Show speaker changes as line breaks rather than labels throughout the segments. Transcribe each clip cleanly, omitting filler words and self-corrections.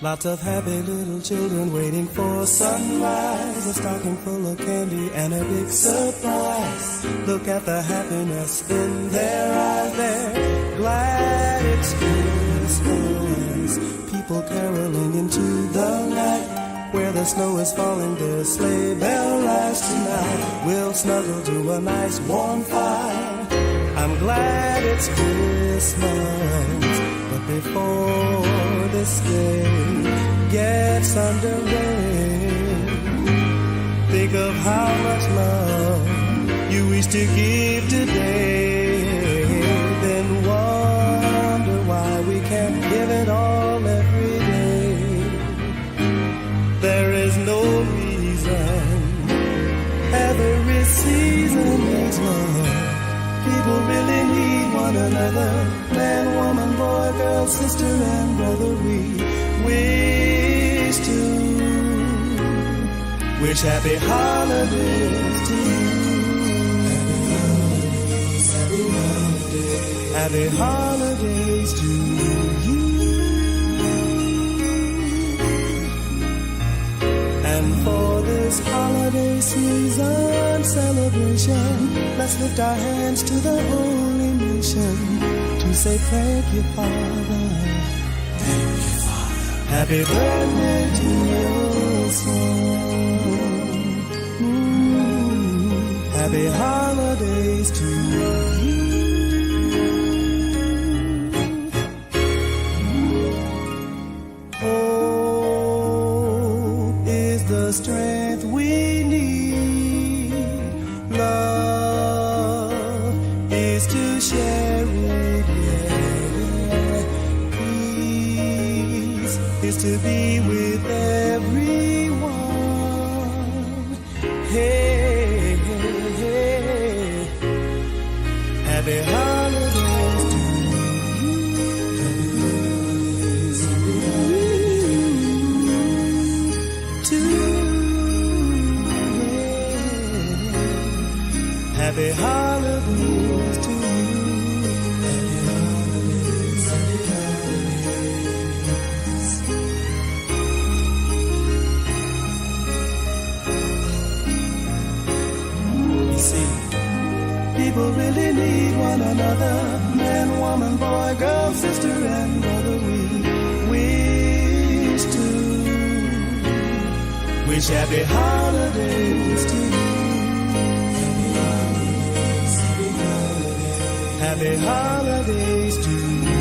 Lots of happy little children waiting for sunrise, a stocking full of candy and a big surprise. Look at the happiness in their eyes, they're glad it's Christmas. People caroling into the night, where the snow is falling, their sleigh bell rise tonight. We'll snuggle to a nice warm fire. I'm glad it's Christmas, but before this day gets underway, think of how much love you wish to give today. Then wonder why we can't give it all every day. There is no reason every season needs love. People really need one another. Man, woman, boy, girl, sister, and brother. We wish happy holidays to you. Happy holidays to you. And for this holiday season celebration, let's lift our hands to the holy nation to say thank you, Father. Thank you, Father. Happy birthday to your son. Happy holidays to you. Hope is the strength we need. Love is to share it, yeah. Peace is to be with everyone. Hey, hey, hey. Happy holidays to you. Happy holidays to you. Happy holidays, happy holidays. You see, people really need one another. Man, woman, boy, girl, sister, and brother. We wish happy holidays to you. Happy holidays to you.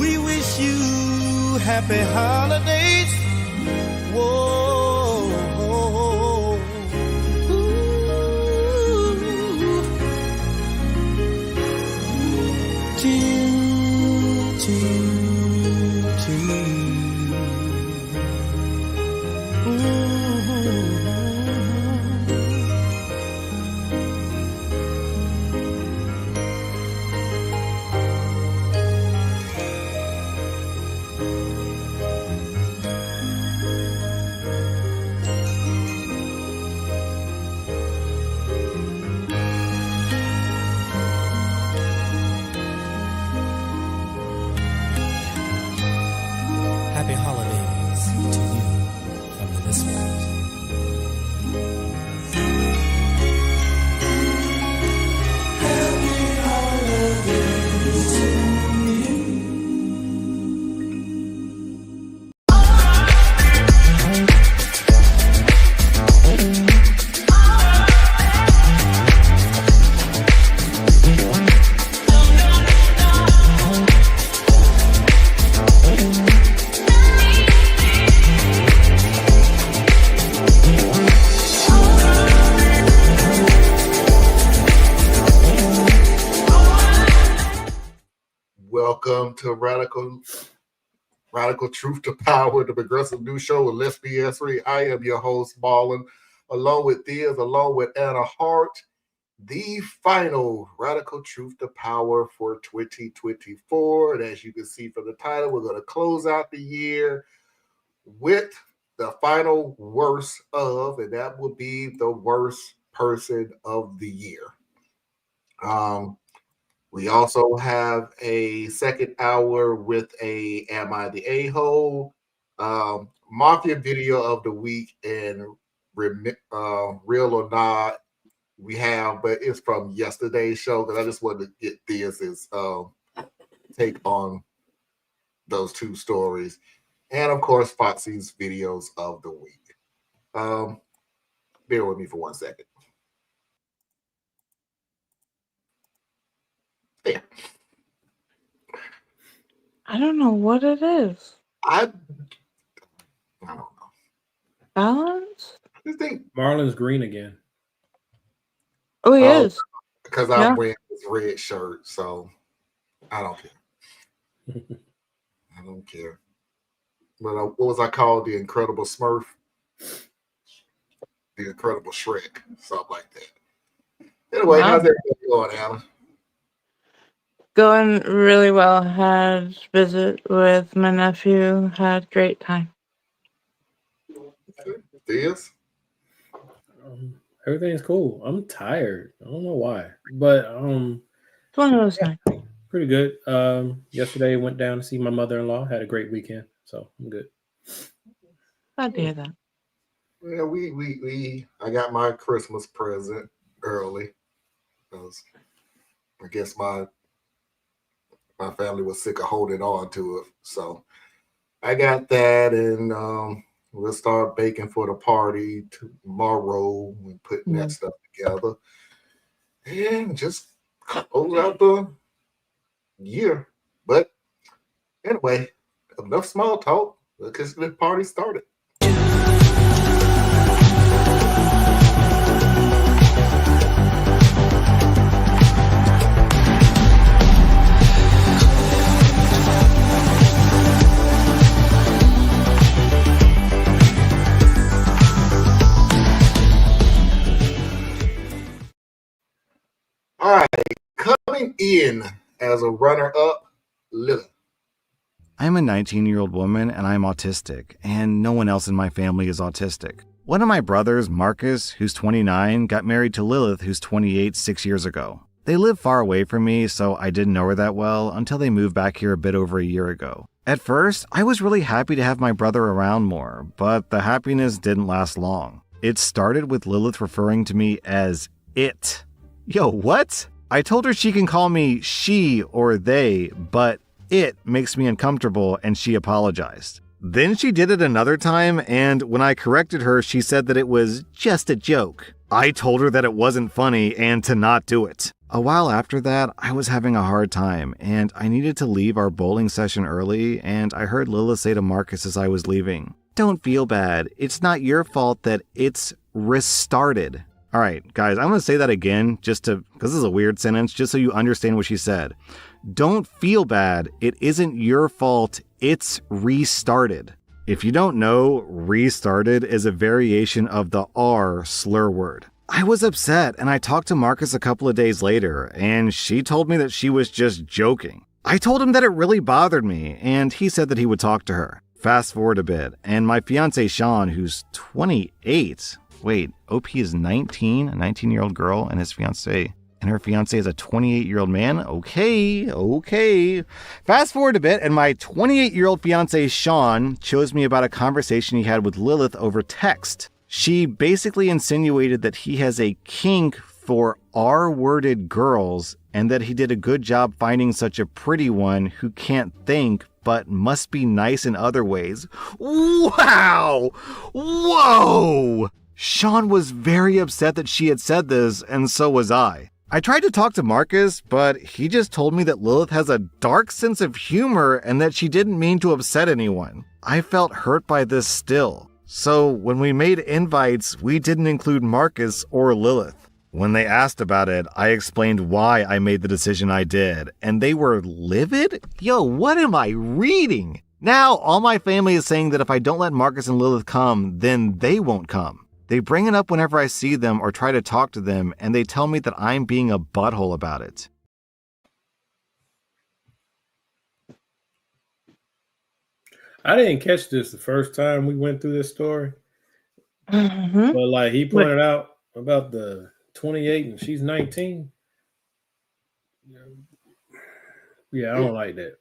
We wish you happy holidays. Whoa. To you. Happy holidays to you from the listeners. Happy holidays to you.
Welcome to Radical Truth to Power, the progressive news show with Let's BS3. I am your host, Marlon, along with Diaz, along with Anna Hart, the final Radical Truth to Power for 2024. And as you can see from the title, we're going to close out the year with the final worst of, and that will be the worst person of the year. We also have a second hour with a Am I the A-hole? Mafia video of the week and real or not we have, but it's from yesterday's show because I just wanted to get Thea's take on those two stories. And of course, Foxy's videos of the week. Bear with me for 1 second. Yeah.
I don't know what it is.
I don't know.
Balance?
I think
Marlon's green again.
Oh, he is.
because I'm wearing this red shirt, so I don't care. I don't care. But what was I called? The Incredible Smurf? The Incredible Shrek, something like that. Anyway, how's everything going, Anna?
Going really well. Had visit with my nephew. Had great time.
This?
Everything's cool. I'm tired. I don't know why, but
It's one of those nights.
pretty good. Yesterday went down to see my mother-in-law. Had a great weekend, so I'm good.
Glad to hear that.
Yeah, I got my Christmas present early because I guess my family was sick of holding on to it. So I got that, and we'll start baking for the party tomorrow and putting that stuff together. And just close out the year. But anyway, enough small talk because the party started. All right, coming in as a runner-up, Lilith.
I'm a 19-year-old woman and I'm autistic, and no one else in my family is autistic. One of my brothers, Marcus, who's 29, got married to Lilith, who's 28, 6 years ago. They live far away from me, so I didn't know her that well until they moved back here a bit over a year ago. At first, I was really happy to have my brother around more, but the happiness didn't last long. It started with Lilith referring to me as it. Yo, what? I told her she can call me she or they, but it makes me uncomfortable and she apologized. Then she did it another time, and when I corrected her, she said that it was just a joke. I told her that it wasn't funny and to not do it. A while after that, I was having a hard time, and I needed to leave our bowling session early, and I heard Lilith say to Marcus as I was leaving, "Don't feel bad. It's not your fault that it's restarted." All right, guys, I'm going to say that again because this is a weird sentence, just so you understand what she said. Don't feel bad. It isn't your fault. It's restarted. If you don't know, restarted is a variation of the R slur word. I was upset, and I talked to Marcus a couple of days later, and she told me that she was just joking. I told him that it really bothered me, and he said that he would talk to her. Fast forward a bit, and my fiance Sean, who's 28... Wait, OP is 19, a 19-year-old girl, and her fiance is a 28-year-old man? Okay. Fast forward a bit, and my 28-year-old fiance, Sean, shows me about a conversation he had with Lilith over text. She basically insinuated that he has a kink for R-worded girls, and that he did a good job finding such a pretty one who can't think, but must be nice in other ways. Wow! Whoa! Sean was very upset that she had said this, and so was I. I tried to talk to Marcus, but he just told me that Lilith has a dark sense of humor and that she didn't mean to upset anyone. I felt hurt by this still. So when we made invites, we didn't include Marcus or Lilith. When they asked about it, I explained why I made the decision I did, and they were livid? Yo, what am I reading? Now all my family is saying that if I don't let Marcus and Lilith come, then they won't come. They bring it up whenever I see them or try to talk to them, and they tell me that I'm being a butthole about it.
I didn't catch this the first time we went through this story.
Mm-hmm.
But like he pointed out about the 28 and she's 19. Yeah, I don't like that.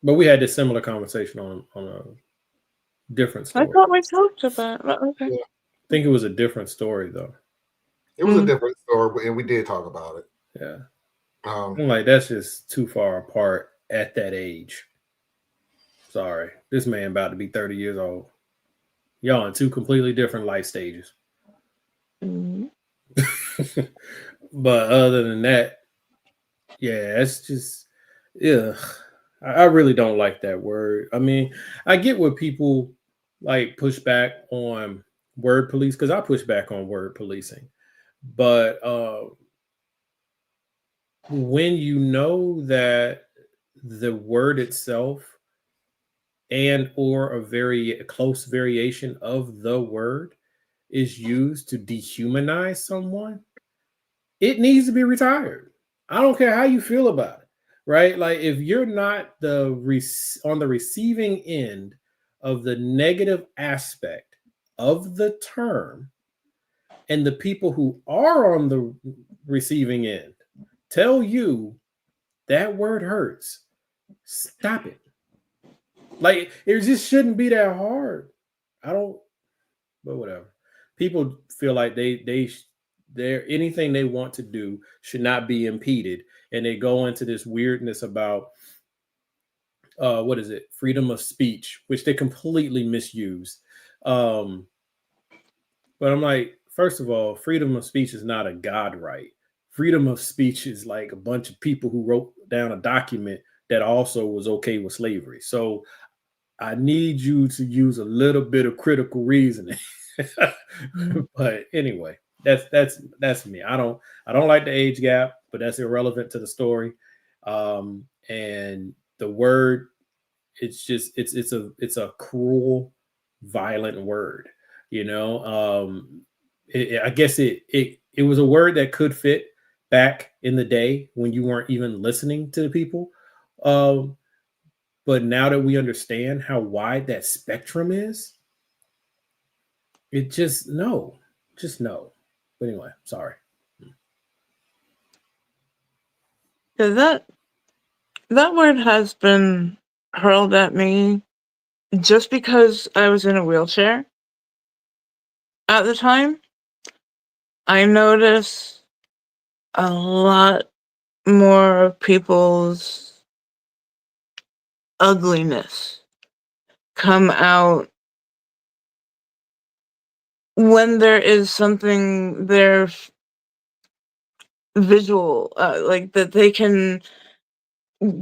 But we had this similar conversation on a different
I
story.
thought we talked about it, but okay.
Yeah.
I think it was a different story though.
It was a different story, and we did talk about it.
Yeah.
Um,
I'm like, that's just too far apart at that age. Sorry. This man about to be 30 years old. Y'all in two completely different life stages.
Mhm.
But other than that, yeah, it's just, yeah. I really don't like that word. I mean, I get what people like push back on word police because I push back on word policing. But when you know that the word itself and or a very close variation of the word is used to dehumanize someone, it needs to be retired. I don't care how you feel about it, right? Like if you're not on the receiving end of the negative aspect of the term, and the people who are on the receiving end tell you that word hurts, stop it. Like it just shouldn't be that hard. I don't, but whatever. People feel like they're anything they want to do should not be impeded, and they go into this weirdness about what is it, freedom of speech, which they completely misuse. Um, but I'm like, first of all, freedom of speech is not a God right. Freedom of speech is like a bunch of people who wrote down a document that also was okay with slavery. So I need you to use a little bit of critical reasoning. But anyway, that's me. I don't like the age gap, but that's irrelevant to the story. And the word, it's a cruel, violent word. You know, I guess it was a word that could fit back in the day when you weren't even listening to the people. But now that we understand how wide that spectrum is, it just no. But anyway, sorry.
Yeah, that word has been hurled at me just because I was in a wheelchair at the time. I noticed a lot more of people's ugliness come out when there is something there visual, like that they can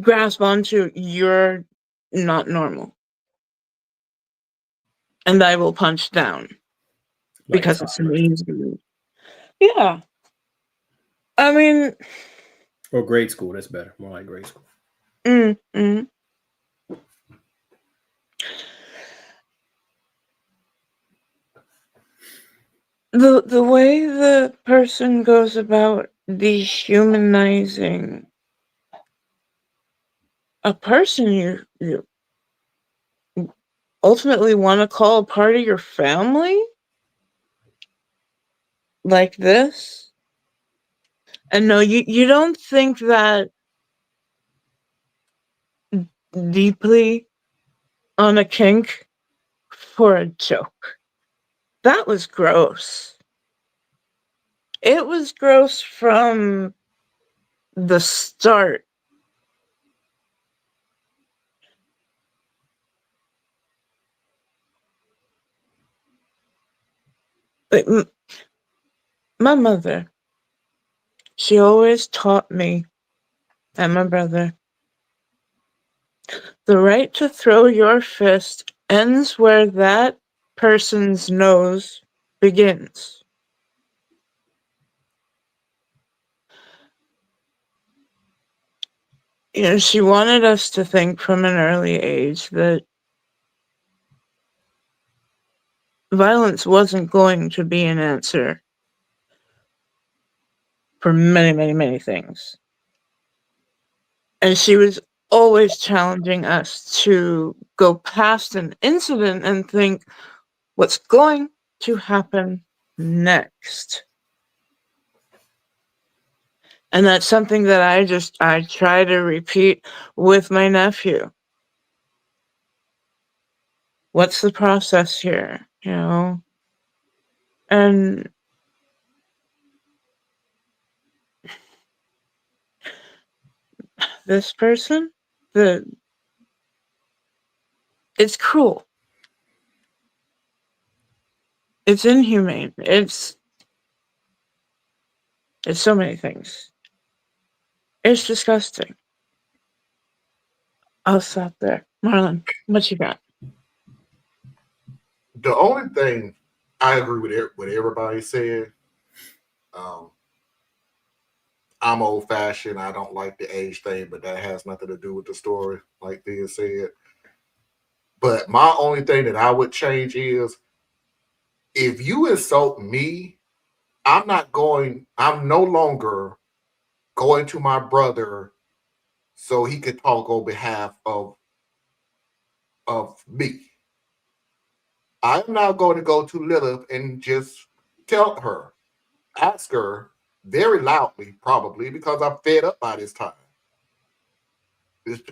grasp onto. You're not normal, and I will punch down
Like
because it's
toddlers
amazing. Yeah, I mean,
or grade school. That's better. More like grade school.
mm. The way the person goes about dehumanizing a person you ultimately want to call a part of your family like this. And no, you don't think that deeply on a kink for a joke. That was gross. It was gross from the start. Like, my mother, she always taught me and my brother, the right to throw your fist ends where that person's nose begins. You know, she wanted us to think from an early age that violence wasn't going to be an answer for many, many, many things. And she was always challenging us to go past an incident and think, what's going to happen next? And that's something that I try to repeat with my nephew. What's the process here? You know? And this person, it's cruel. It's inhumane. It's so many things. It's disgusting. I'll stop there. Marlon, what you got?
The only thing I agree with what everybody said. I'm old fashioned. I don't like the age thing, but that has nothing to do with the story, like Thea said. But my only thing that I would change is if you insult me, I'm no longer going to my brother so he could talk on behalf of me. I'm now going to go to Lilith and just tell her, ask her very loudly, probably, because I'm fed up by this time.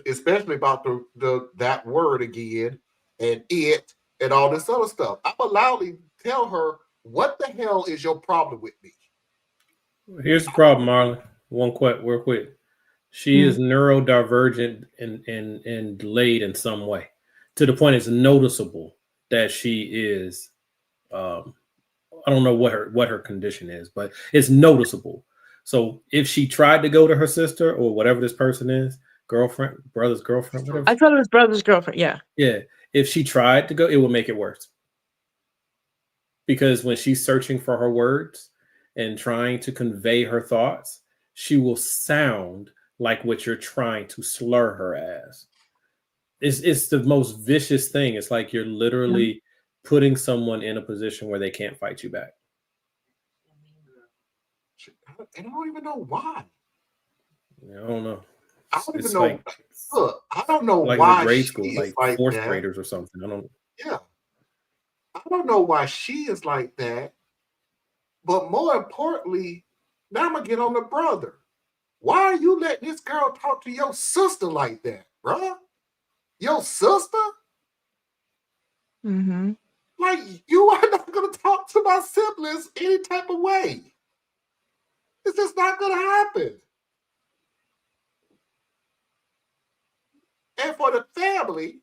Especially about that word again and it and all this other stuff. I will loudly tell her, what the hell is your problem with me?
Here's the problem, Marlon. Real quick. She is neurodivergent and delayed in some way, to the point it's noticeable that she is. I don't know what her condition is, but it's noticeable. So if she tried to go to her sister or whatever this person is, girlfriend, brother's girlfriend, whatever.
I thought it was brother's girlfriend. Yeah.
Yeah. If she tried to go, it would make it worse. Because when she's searching for her words and trying to convey her thoughts, she will sound like what you're trying to slur her as. It's the most vicious thing. It's like you're literally putting someone in a position where they can't fight you back.
I don't even know why.
I don't know.
I don't even know. Look, I don't know
like
why
grade
she
school,
is
like fourth
that.
graders or something. I don't.
Yeah, I don't know why she is like that. But more importantly, now I'm gonna get on the brother. Why are you letting this girl talk to your sister like that, bruh? Your sister?
Mm-hmm.
Like, you are not gonna talk to my siblings any type of way. It's just not gonna happen. And for the family,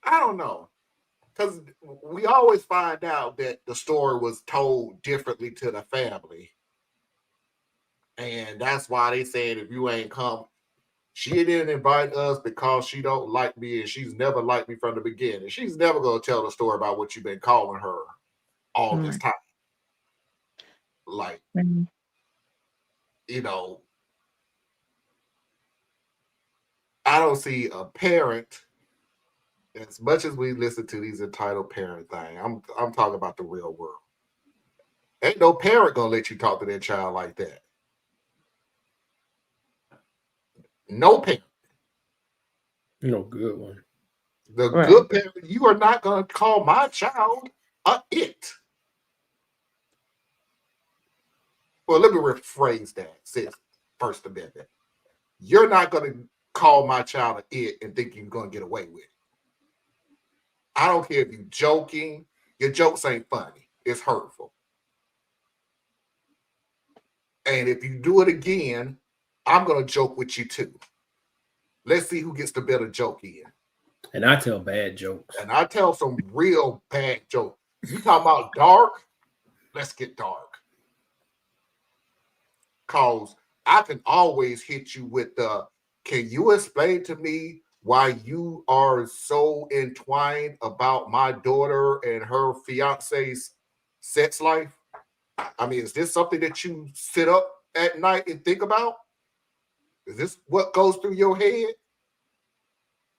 I don't know. Because we always find out that the story was told differently to the family. And that's why they said if you ain't come, she didn't invite us because she don't like me and she's never liked me from the beginning. She's never going to tell the story about what you've been calling her all this time. Like, you know, I don't see a parent, as much as we listen to these entitled parent thing, I'm talking about the real world. Ain't no parent going to let you talk to their child like that. No parent.
No good one.
The good parent, you are not going to call my child a it. Well, let me rephrase that, sis. First Amendment. You're not going to call my child an it and think you're going to get away with it. I don't care if you're joking. Your jokes ain't funny. It's hurtful. And if you do it again, I'm going to joke with you too. Let's see who gets the better joke in.
And I tell bad jokes.
And I tell some real bad jokes. You talking about dark? Let's get dark. Because I can always hit you with can you explain to me why you are so entwined about my daughter and her fiance's sex life? I mean, is this something that you sit up at night and think about? Is this what goes through your head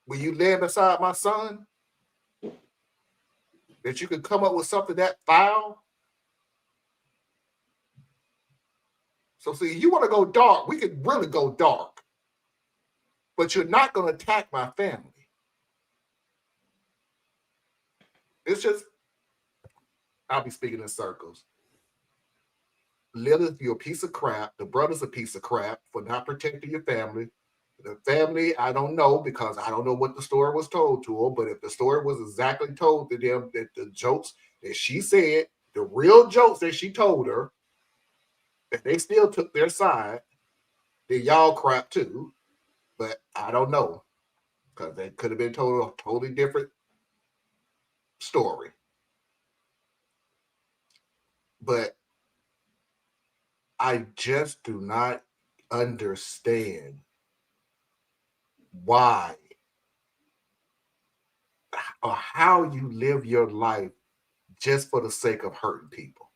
when you lay beside my son? That you could come up with something that foul? So see, you want to go dark, we could really go dark. But you're not going to attack my family. It's just, I'll be speaking in circles. Lilith, you're a piece of crap. The brother's a piece of crap for not protecting your family. The family, I don't know, because I don't know what the story was told to her, but if the story was exactly told to them, that the jokes that she said, the real jokes that she told her, that they still took their side, then y'all crap too. But I don't know, because they could have been told a totally different story. But I just do not understand why or how you live your life just for the sake of hurting people.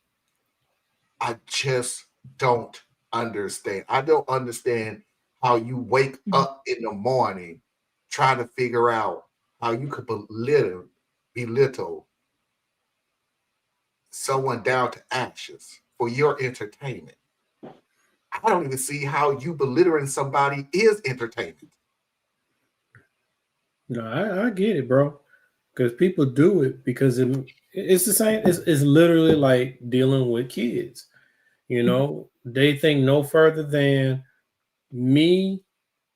I just don't understand. I don't understand how you wake up in the morning trying to figure out how you could belittle someone down to ashes for your entertainment. I don't even see how you belittling somebody is entertainment.
No, I get it, bro. Because people do it because it's the same. It's literally like dealing with kids. You know, they think no further than me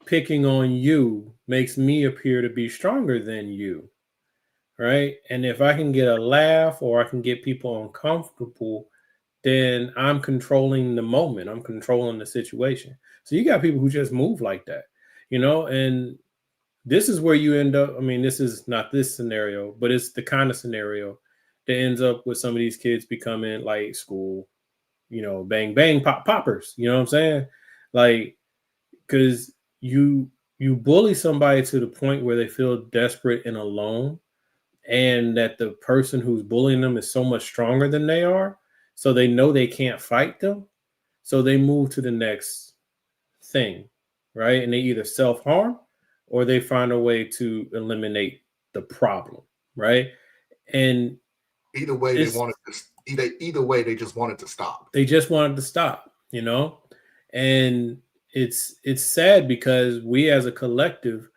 picking on you makes me appear to be stronger than you. Right. And if I can get a laugh or I can get people uncomfortable, then I'm controlling the moment. I'm controlling the situation. So you got people who just move like that, you know, and this is where you end up. I mean, this is not this scenario, but it's the kind of scenario that ends up with some of these kids becoming like school, you know, bang, bang, poppers. You know what I'm saying? Like, because you bully somebody to the point where they feel desperate and alone, and that the person who's bullying them is so much stronger than they are. So they know they can't fight them. So they move to the next thing, right? And they either self-harm or they find a way to eliminate the problem, right? And
either way, they wanted to. Either way, they just wanted to stop.
They just wanted to stop, you know? And it's sad because we as a collective,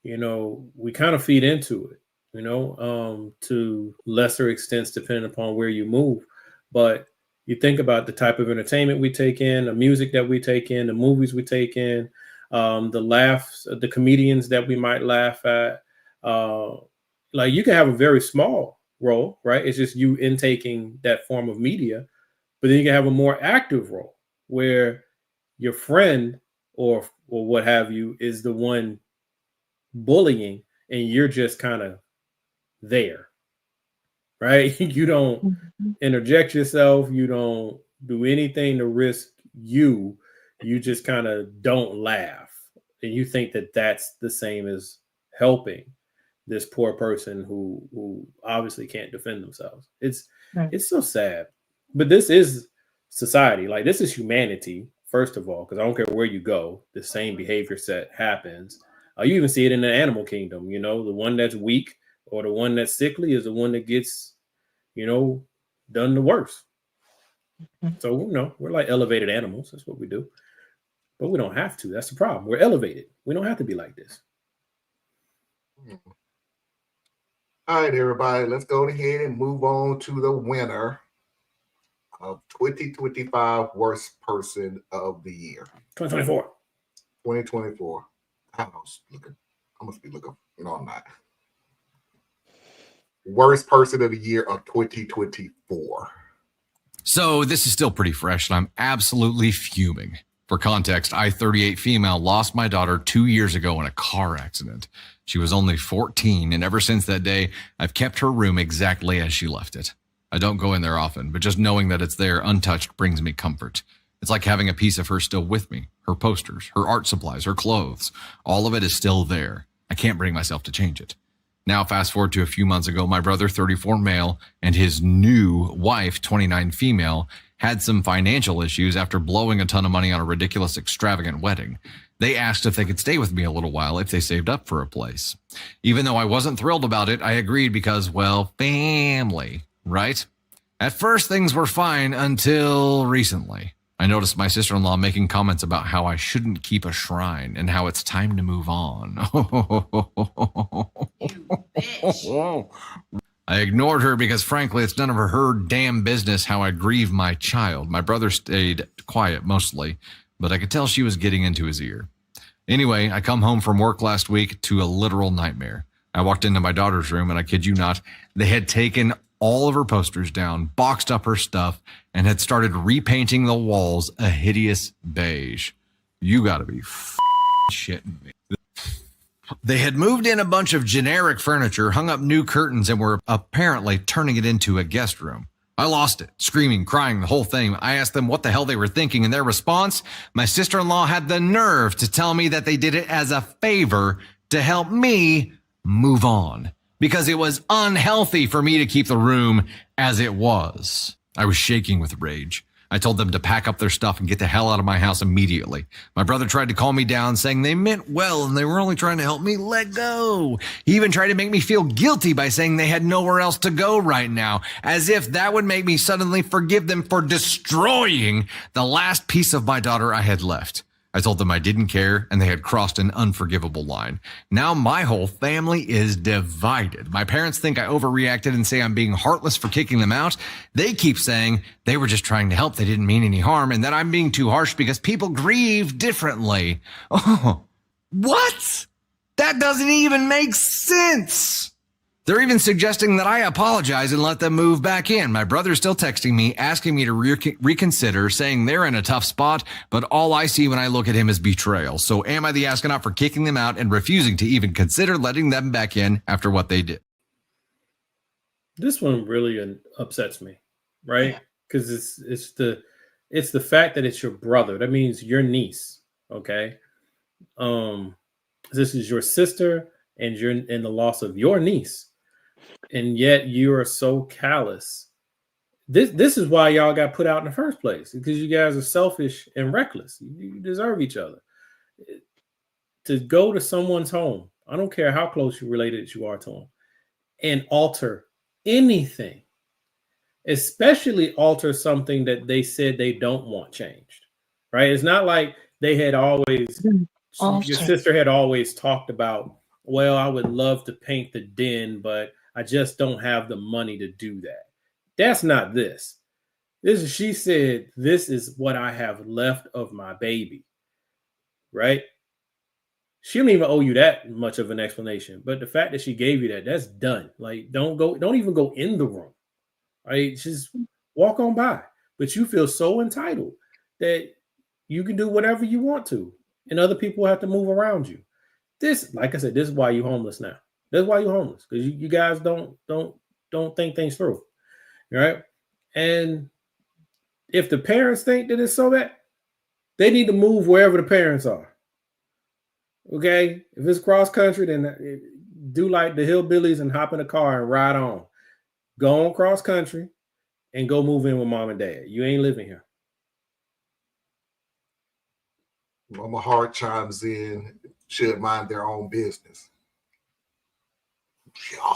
you know, we kind of feed into it, you know, to lesser extents depending upon where you move. But you think about the type of entertainment we take in, the music that we take in, the movies we take in, the laughs, the comedians that we might laugh at. Like you can have a very small role, right? It's just you intaking that form of media, but then you can have a more active role where your friend or what have you is the one bullying and you're just kind of there, right? You don't interject yourself. You don't do anything to risk you. You just kind of don't laugh. And you think that that's the same as helping this poor person who obviously can't defend themselves. It's so sad. But this is society. Like this is humanity, first of all, because I don't care where you go, the same behavior set happens. You even see it in the animal kingdom. You know, the one that's weak or the one that's sickly is the one that gets, you know, done the worst. So, you know, we're like elevated animals. That's what we do. But we don't have to. That's the problem. We're elevated. We don't have to be like this.
All right, everybody, let's go ahead and move on to the winner of 2025 Worst Person of the Year.
2024.
2024. I must be looking. No, I'm not. Worst Person of the Year of 2024.
So this is still pretty fresh, and I'm absolutely fuming. For context, I, 38 female, lost my daughter 2 years ago in a car accident. She was only 14, and ever since that day, I've kept her room exactly as she left it. I don't go in there often, but just knowing that it's there untouched brings me comfort. It's like having a piece of her still with me. Her posters, her art supplies, her clothes. All of it is still there. I can't bring myself to change it. Now, fast forward to a few months ago, my brother, 34 male, and his new wife, 29 female, had some financial issues after blowing a ton of money on a ridiculous, extravagant wedding. They asked if they could stay with me a little while if they saved up for a place. Even though I wasn't thrilled about it, I agreed because, well, family, right? At first, things were fine until recently. I noticed my sister-in-law making comments about how I shouldn't keep a shrine and how it's time to move on. I ignored her because, frankly, it's none of her damn business how I grieve my child. My brother stayed quiet mostly, but I could tell she was getting into his ear. Anyway, I come home from work last week to a literal nightmare. I walked into my daughter's room, and I kid you not, they had taken all of her posters down, boxed up her stuff, and had started repainting the walls a hideous beige. You gotta be shitting me. They had moved in a bunch of generic furniture, hung up new curtains, and were apparently turning it into a guest room. I lost it, screaming, crying, the whole thing. I asked them what the hell they were thinking, and their response, my sister-in-law had the nerve to tell me that they did it as a favor to help me move on, because it was unhealthy for me to keep the room as it was. I was shaking with rage. I told them to pack up their stuff and get the hell out of my house immediately. My brother tried to calm me down, saying they meant well and they were only trying to help me let go. He even tried to make me feel guilty by saying they had nowhere else to go right now, as if that would make me suddenly forgive them for destroying the last piece of my daughter I had left. I told them I didn't care, and they had crossed an unforgivable line. Now my whole family is divided. My parents think I overreacted and say I'm being heartless for kicking them out. They keep saying they were just trying to help, they didn't mean any harm, and that I'm being too harsh because people grieve differently. Oh, what? That doesn't even make sense. They're even suggesting that I apologize and let them move back in. My brother's still texting me, asking me to reconsider, saying they're in a tough spot, but all I see when I look at him is betrayal. So am I the astronaut for kicking them out and refusing to even consider letting them back in after what they did?
This one really upsets me, right? Because it's the fact that it's your brother. That means your niece, okay? This is your sister, and you're in the loss of your niece. And yet you are so callous. This is why y'all got put out in the first place, because you guys are selfish and reckless. You deserve each other. To go to someone's home, I don't care how close you related you are to them, and alter anything, especially alter something that they said they don't want changed, right? It's not like they had always, your sister had always talked about, well, I would love to paint the den, but I just don't have the money to do that. That's not this. She said, this is what I have left of my baby, right? She don't even owe you that much of an explanation, but the fact that she gave you that, that's done. Like, don't even go in the room, right? Just walk on by. But you feel so entitled that you can do whatever you want to, and other people have to move around you. This, like I said, this is why you're homeless now. That's why you're homeless, because you guys don't think things through, right? And if the parents think that it's so bad, they need to move wherever the parents are. Okay, if it's cross country, then do like the hillbillies and hop in a car and ride on. Go on cross country and go move in with mom and dad. You ain't living here.
Mama Hart chimes in, should mind their own business. Yeah.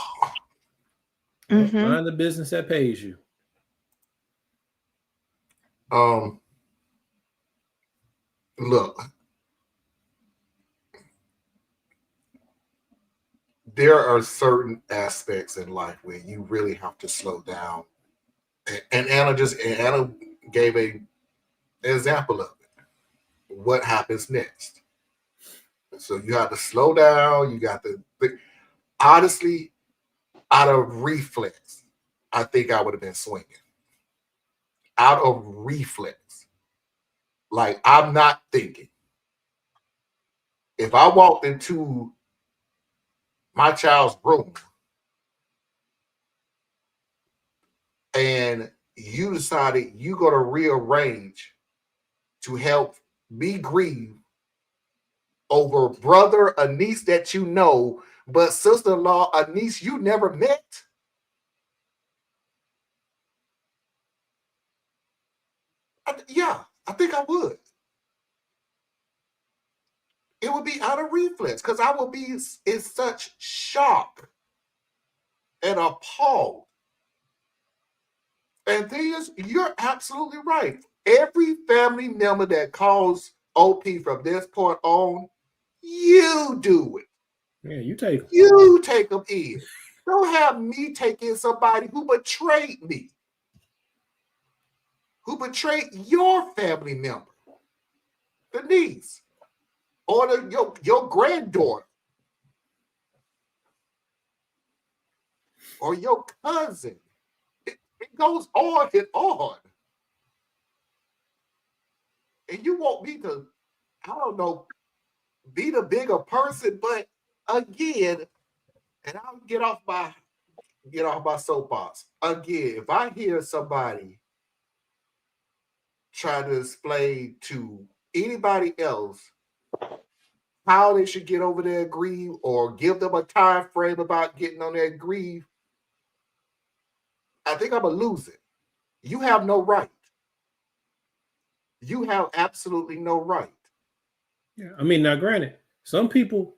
Mm-hmm.
Find the business that pays you.
Look, there are certain aspects in life where you really have to slow down. And Anna gave an example of it. What happens next? So you have to slow down. You got to think. Honestly, out of reflex, I think I would have been swinging. Out of reflex. Like, I'm not thinking. If I walked into my child's room and you decided you're going to rearrange to help me grieve over brother, a niece that you know, but sister-in-law, a niece you never met, I think I would. It would be out of reflex because I would be in such shock and appalled. And thing is, you're absolutely right. Every family member that calls OP from this point on, you do it.
Yeah, you take them.
You take them in. Don't have me take in somebody who betrayed me, who betrayed your family member, the niece, or your granddaughter, or your cousin. It goes on and on. And you want me to, I don't know, be the bigger person, but again, and I'll get off my soapbox. Again, if I hear somebody try to explain to anybody else how they should get over their grief or give them a time frame about getting on their grief, I think I'm gonna lose it. You have no right. You have absolutely no right.
Yeah, I mean, now granted, some people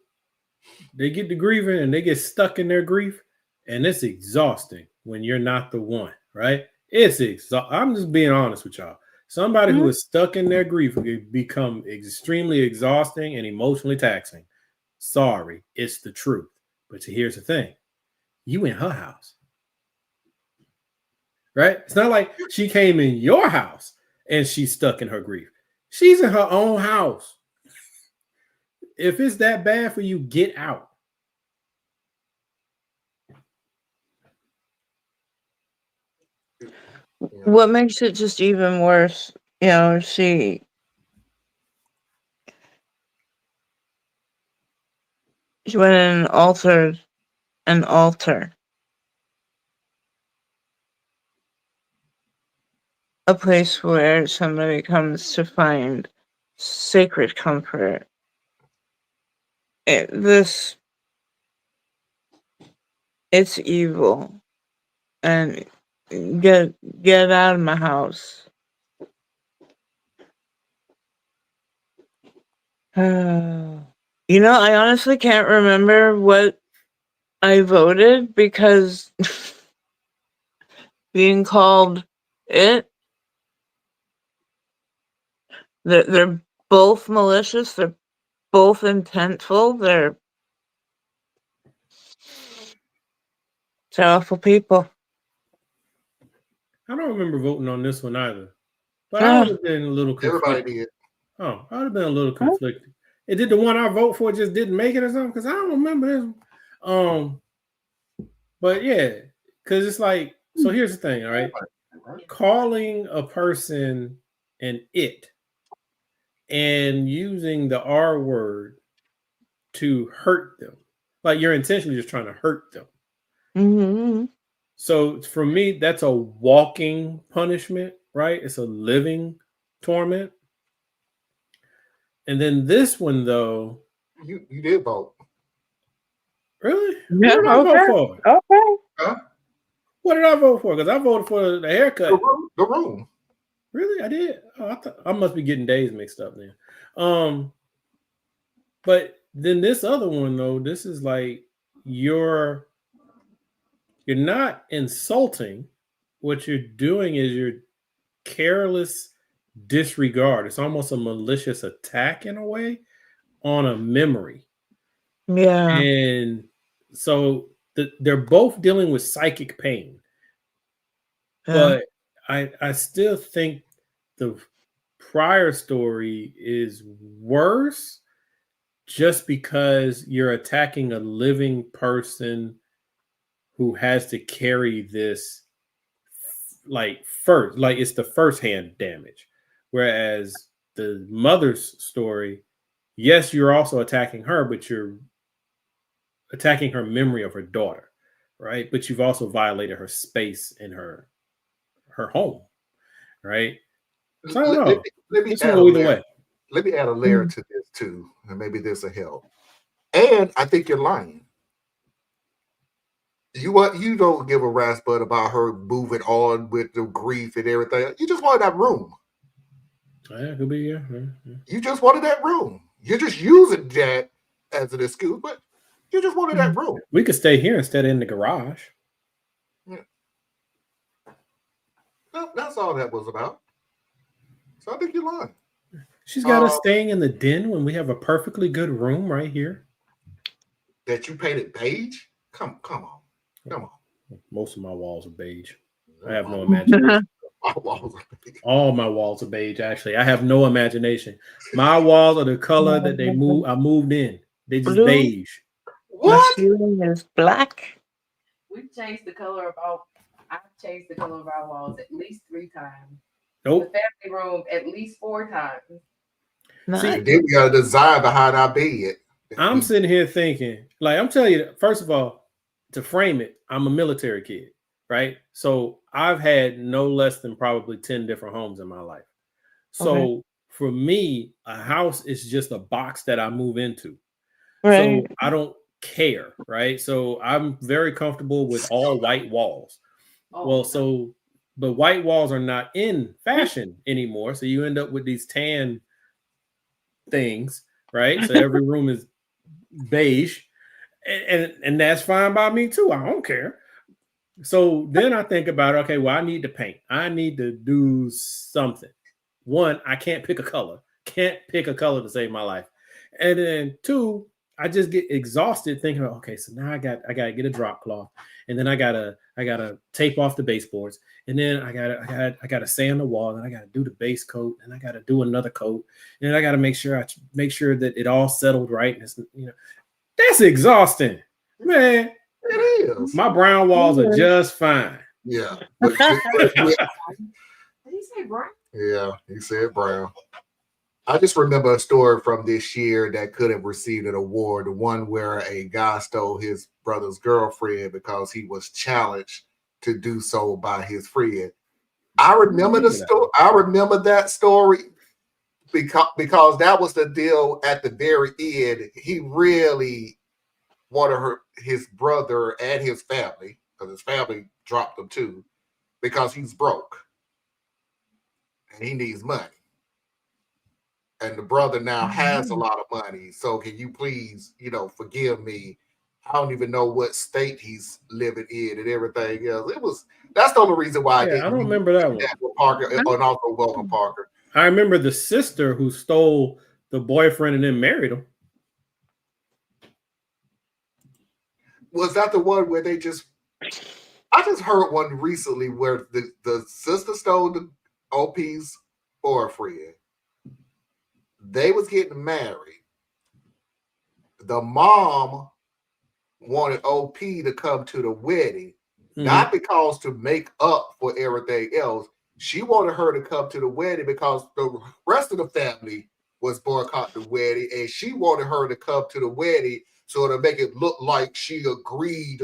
they get to grieving and they get stuck in their grief, and it's exhausting when you're not the one, right? It's exhausting. I'm just being honest with y'all. Somebody who is stuck in their grief will become extremely exhausting and emotionally taxing. Sorry, it's the truth. But here's the thing: you in her house, right? It's not like she came in your house and she's stuck in her grief. She's in her own house. If it's that bad for you, get out.
What makes it just even worse, she went and altered an altar. A place where somebody comes to find sacred comfort. It's evil. And get out of my house. I honestly can't remember what I voted because being called it, they're both malicious, they're both intentful, they're awful people.
I don't remember voting on this one either, but I would have been a little conflicted.
Everybody did.
Oh, I would have been a little conflicted. It did the one I vote for just didn't make it or something? Because I don't remember this one. But yeah, because it's like, so here's the thing, all right? Calling a person an it and using the R word to hurt them, like you're intentionally just trying to hurt them.
Mm-hmm.
So for me, that's a walking punishment, right? It's a living torment. And then this one, though,
you did vote.
Really?
Yeah,
what did I vote for?
Okay.
Huh?
What did I vote for? Because I voted for the haircut.
The room.
Really? I did? Oh, I must be getting days mixed up then. But then this other one, though, this is like you're not insulting. What you're doing is you're careless disregard. It's almost a malicious attack in a way on a memory.
Yeah.
And so they're both dealing with psychic pain. But I still think the prior story is worse just because you're attacking a living person who has to carry this first, like it's the first-hand damage. Whereas the mother's story, yes, you're also attacking her, but you're attacking her memory of her daughter, right? But you've also violated her space in her home, right? So I don't know.
Let me
add
a layer to this too, and maybe this will help. And I think you're lying. You don't give a rat's butt about her moving on with the grief and everything. You just wanted that room.
Yeah, it could be, yeah.
You just wanted that room. You're just using that as an excuse, but you just wanted that room.
We could stay here instead of in the garage.
Yeah. No, that's all that was about. So I think you're lying.
She's got us staying in the den when we have a perfectly good room right here.
That you painted beige? Come on. Come on.
Most of my walls are beige. I have no imagination. All my walls are beige, actually. I have no imagination. My walls are the color that I moved in. They just
Blue.
beige.
My
What?
ceiling is black.
We've changed the color I've changed the color of our walls at least 3 times.
Nope.
The family room at least 4 times.
See,
And then we got a design behind our bed.
I'm sitting here thinking, like, I'm telling you, first of all, to frame it, I'm a military kid, right? So I've had no less than probably 10 different homes in my life. So for me, a house is just a box that I move into.
Right.
So I don't care, right? So I'm very comfortable with all white walls.
Oh,
But white walls are not in fashion anymore. So you end up with these tan things, right? So every room is beige, and that's fine by me too. I don't care. So then I think about, okay, well, I need to paint. I need to do something. One, I can't pick a color. Can't pick a color to save my life. And then 2, I just get exhausted thinking, okay, so now I gotta get a drop cloth, and then I gotta tape off the baseboards, and then I gotta sand the wall, and I gotta do the base coat, and I gotta do another coat, and then I gotta make sure that it all settled right. And it's, that's exhausting, man.
It is.
My brown walls are just fine.
Yeah.
did he say brown?
Yeah, he said brown. I just remember a story from this year that could have received an award, the one where a guy stole his brother's girlfriend because he was challenged to do so by his friend. I remember the story. I remember that story because that was the deal at the very end. He really wanted his brother and his family, because his family dropped him too, because he's broke and he needs money. And the brother now has a lot of money. So can you please, forgive me? I don't even know what state he's living in and everything else. That's the only reason why
I don't remember that one.
With Parker, and also welcome Parker.
I remember the sister who stole the boyfriend and then married him.
Was that the one where I just heard one recently where the sister stole the OP's boyfriend. They was getting married. The mom wanted OP to come to the wedding, not because to make up for everything else. She wanted her to come to the wedding because the rest of the family was boycotting the wedding, and she wanted her to come to the wedding so to make it look like she agreed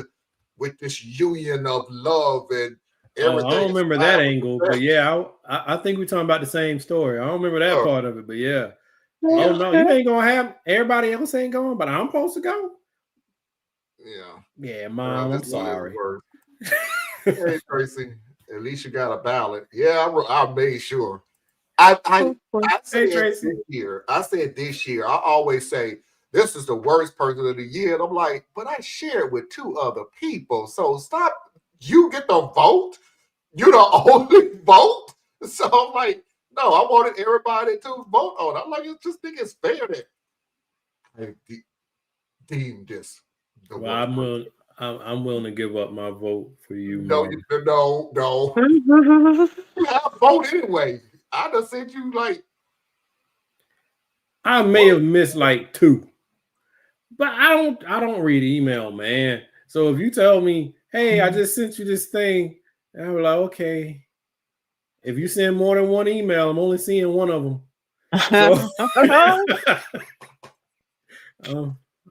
with this union of love and everything.
I don't remember that angle, but yeah, I think we're talking about the same story. I don't remember that part of it, but yeah. Oh no, you ain't gonna have everybody else ain't going, but I'm supposed to go. Yeah, Mom, I'm sorry.
Hey, Tracy, at least you got a ballot. Yeah, I made sure. I said this year. I always say this is the worst person of the year, and I'm like, but I shared with 2 other people, so stop. You get the vote. You're the only vote. So I'm like, no, I wanted everybody to vote on it. I'm like, I just think it's fair that I deem this.
Well, I'm willing to give up my vote for you.
No. You have a vote anyway. I done sent you like.
I may have missed like 2, but I don't read email, man. So if you tell me, hey, I just sent you this thing, I'm like, okay. If you send more than 1 email, I'm only seeing 1 of them. So,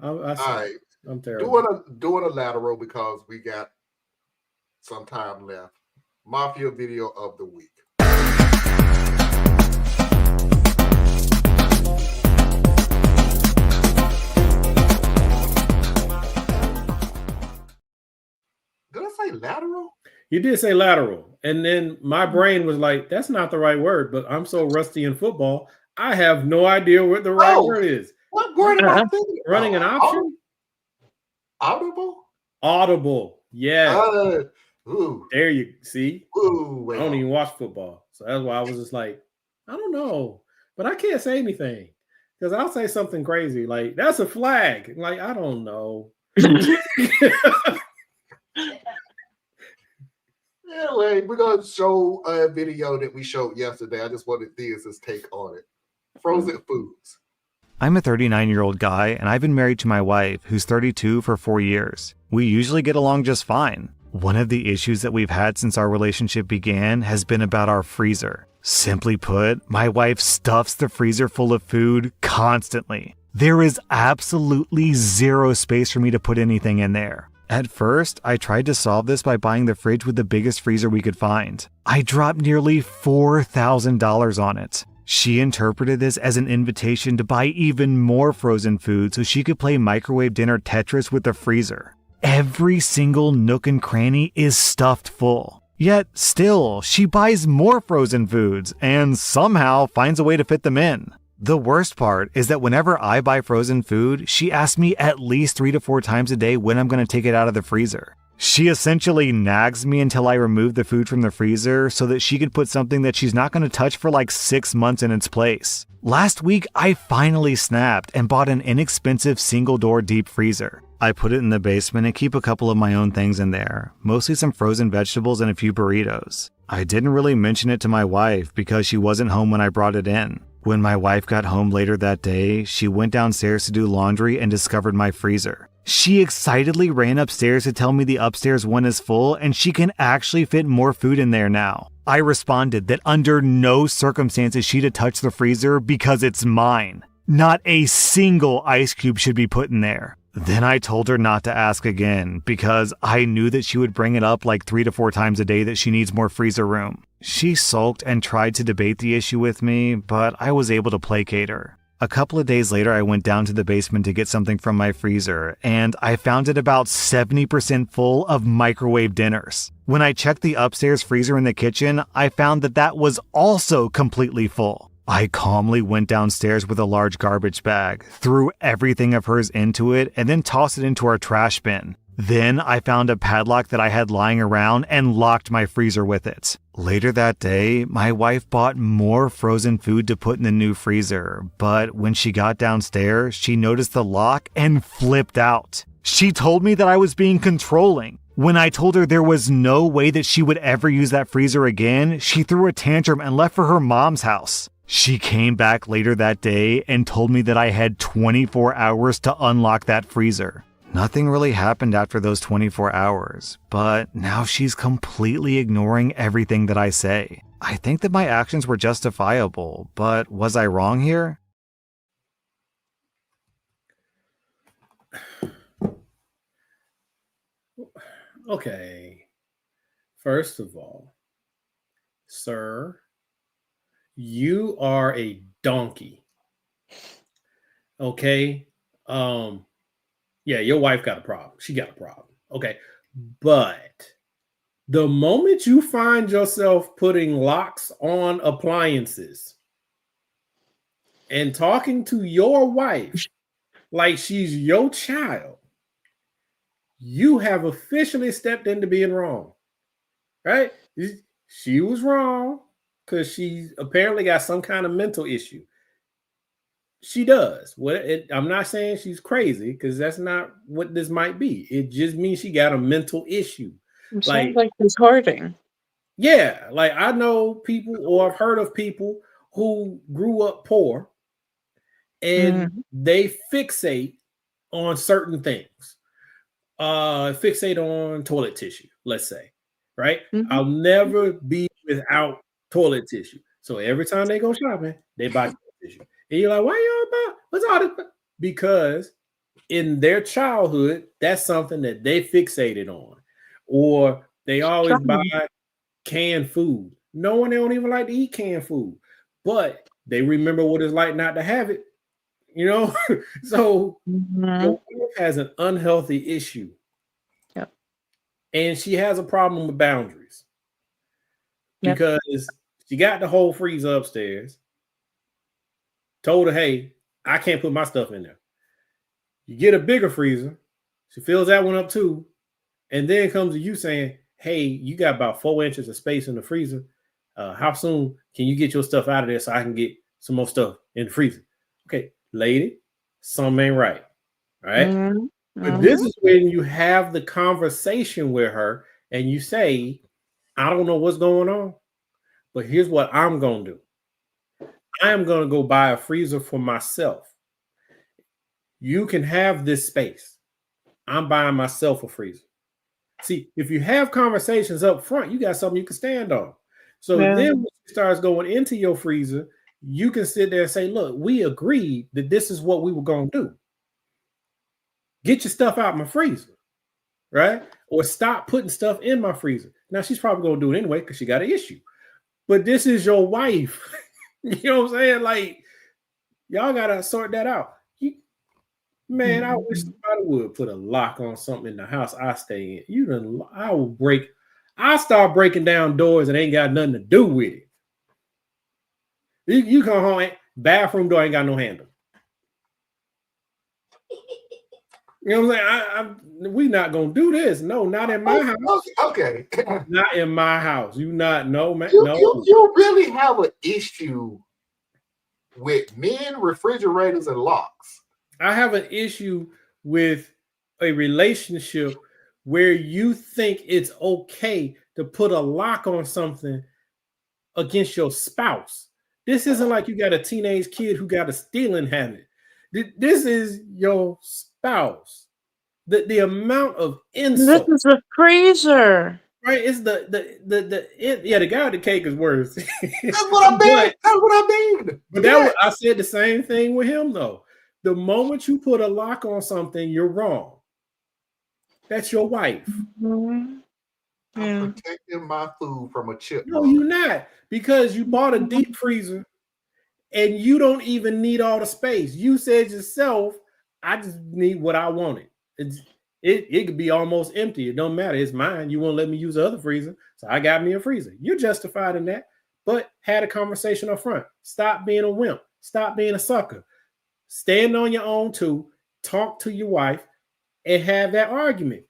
all right.
I'm terrible.
Doing a lateral because we got some time left. Mafia video of the week. Did I say lateral?
You did say lateral. And then my brain was like, that's not the right word, but I'm so rusty in football, I have no idea what the right word is.
What word am I thinking?
Running an option?
Audible?
Yeah.
Ooh.
There you see.
Ooh,
I don't even watch football. So that's why I was just like, I don't know. But I can't say anything. Because I'll say something crazy like, that's a flag. Like, I don't know.
Anyway, we're gonna show a video that we showed yesterday. I just wanted Thea's take on it. Frozen foods.
I'm a 39-year-old guy, and I've been married to my wife, who's 32, for 4 years. We usually get along just fine. One of the issues that we've had since our relationship began has been about our freezer. Simply put, my wife stuffs the freezer full of food constantly. There is absolutely zero space for me to put anything in there. At first, I tried to solve this by buying the fridge with the biggest freezer we could find. I dropped nearly $4,000 on it. She interpreted this as an invitation to buy even more frozen food so she could play microwave dinner Tetris with the freezer. Every single nook and cranny is stuffed full. Yet still, she buys more frozen foods and somehow finds a way to fit them in. The worst part is that whenever I buy frozen food, she asks me at least 3 to 4 times a day when I'm going to take it out of the freezer. She essentially nags me until I remove the food from the freezer so that she could put something that she's not going to touch for like 6 months in its place. Last week, I finally snapped and bought an inexpensive single-door deep freezer. I put it in the basement and keep a couple of my own things in there, mostly some frozen vegetables and a few burritos. I didn't really mention it to my wife because she wasn't home when I brought it in. When my wife got home later that day, she went downstairs to do laundry and discovered my freezer. She excitedly ran upstairs to tell me the upstairs one is full and she can actually fit more food in there now. I responded that under no circumstances she'd to touch the freezer because it's mine. Not a single ice cube should be put in there. Then I told her not to ask again because I knew that she would bring it up like 3 to 4 times a day that she needs more freezer room. She sulked and tried to debate the issue with me, but I was able to placate her. A couple of days later, I went down to the basement to get something from my freezer, and I found it about 70% full of microwave dinners. When I checked the upstairs freezer in the kitchen, I found that that was also completely full. I calmly went downstairs with a large garbage bag, threw everything of hers into it, and then tossed it into our trash bin. Then I found a padlock that I had lying around and locked my freezer with it. Later that day, my wife bought more frozen food to put in the new freezer, but when she got downstairs, she noticed the lock and flipped out. She told me that I was being controlling. When I told her there was no way that she would ever use that freezer again, she threw a tantrum and left for her mom's house. She came back later that day and told me that I had 24 hours to unlock that freezer. Nothing really happened after those 24 hours, but now she's completely ignoring everything that I say. I think that my actions were justifiable, but was I wrong here?
Okay. First of all, sir, you are a donkey. Okay? Yeah, your wife got a problem. She got a problem. Okay. But the moment you find yourself putting locks on appliances and talking to your wife like she's your child, you have officially stepped into being wrong. Right? She was wrong because she apparently got some kind of mental issue. She does. I'm not saying she's crazy because that's not what this might be. It just means she got a mental issue.
It sounds like she's hoarding.
Yeah, like I know people or I've heard of people who grew up poor and they fixate on certain things. Fixate on toilet tissue, let's say, right? I'll never be without toilet tissue. So every time they go shopping, they buy toilet tissue. And you're like, why you about? What's all this? Because in their childhood, that's something that they fixated on. Or they always buy canned food. No one, they don't even like to eat canned food. But they remember what it's like not to have it. You know? So your wife has an unhealthy issue.
Yep.
And she has a problem with boundaries. Yep. Because she got the whole freezer upstairs. Told her, hey, I can't put my stuff in there. You get a bigger freezer. She fills that one up too. And then comes to you saying, hey, you got about 4 inches of space in the freezer. How soon can you get your stuff out of there so I can get some more stuff in the freezer? Okay, lady, something ain't right. All right. But this is when you have the conversation with her and you say, I don't know what's going on, but here's what I'm going to do. I am going to go buy a freezer for myself. You can have this space. I'm buying myself a freezer. See, if you have conversations up front, you got something you can stand on. So then when it starts going into your freezer, you can sit there and say, look, we agreed that this is what we were going to do. Get your stuff out of my freezer, right? Or stop putting stuff in my freezer. Now, she's probably going to do it anyway because she got an issue. But this is your wife. You know what I'm saying? Like, y'all got to sort that out. Man, I wish somebody would put a lock on something in the house I stay in. I'll start breaking down doors that ain't got nothing to do with it. You come home, bathroom door ain't got no handle. You know what I'm saying? We not gonna do this. No, not in my house.
Okay.
Not in my house. You not know, man.
You,
no.
you really have an issue with men, refrigerators, and locks.
I have an issue with a relationship where you think it's okay to put a lock on something against your spouse. This isn't like you got a teenage kid who got a stealing habit. This is your spouse. The amount of insult.
This is a freezer.
Right? It's the guy with the cake is worse.
That's what I mean. That's what I mean.
But I said the same thing with him though. The moment you put a lock on something, you're wrong. That's your wife.
Mm-hmm.
I'm protecting my food from a chip.
No, you're not, because you bought a deep freezer and you don't even need all the space. You said yourself, I just need what I wanted. It could be almost empty. It don't matter. It's mine. You won't let me use the other freezer. So I got me a freezer. You're justified in that, but had a conversation up front. Stop being a wimp. Stop being a sucker. Stand on your own too. Talk to your wife and have that argument.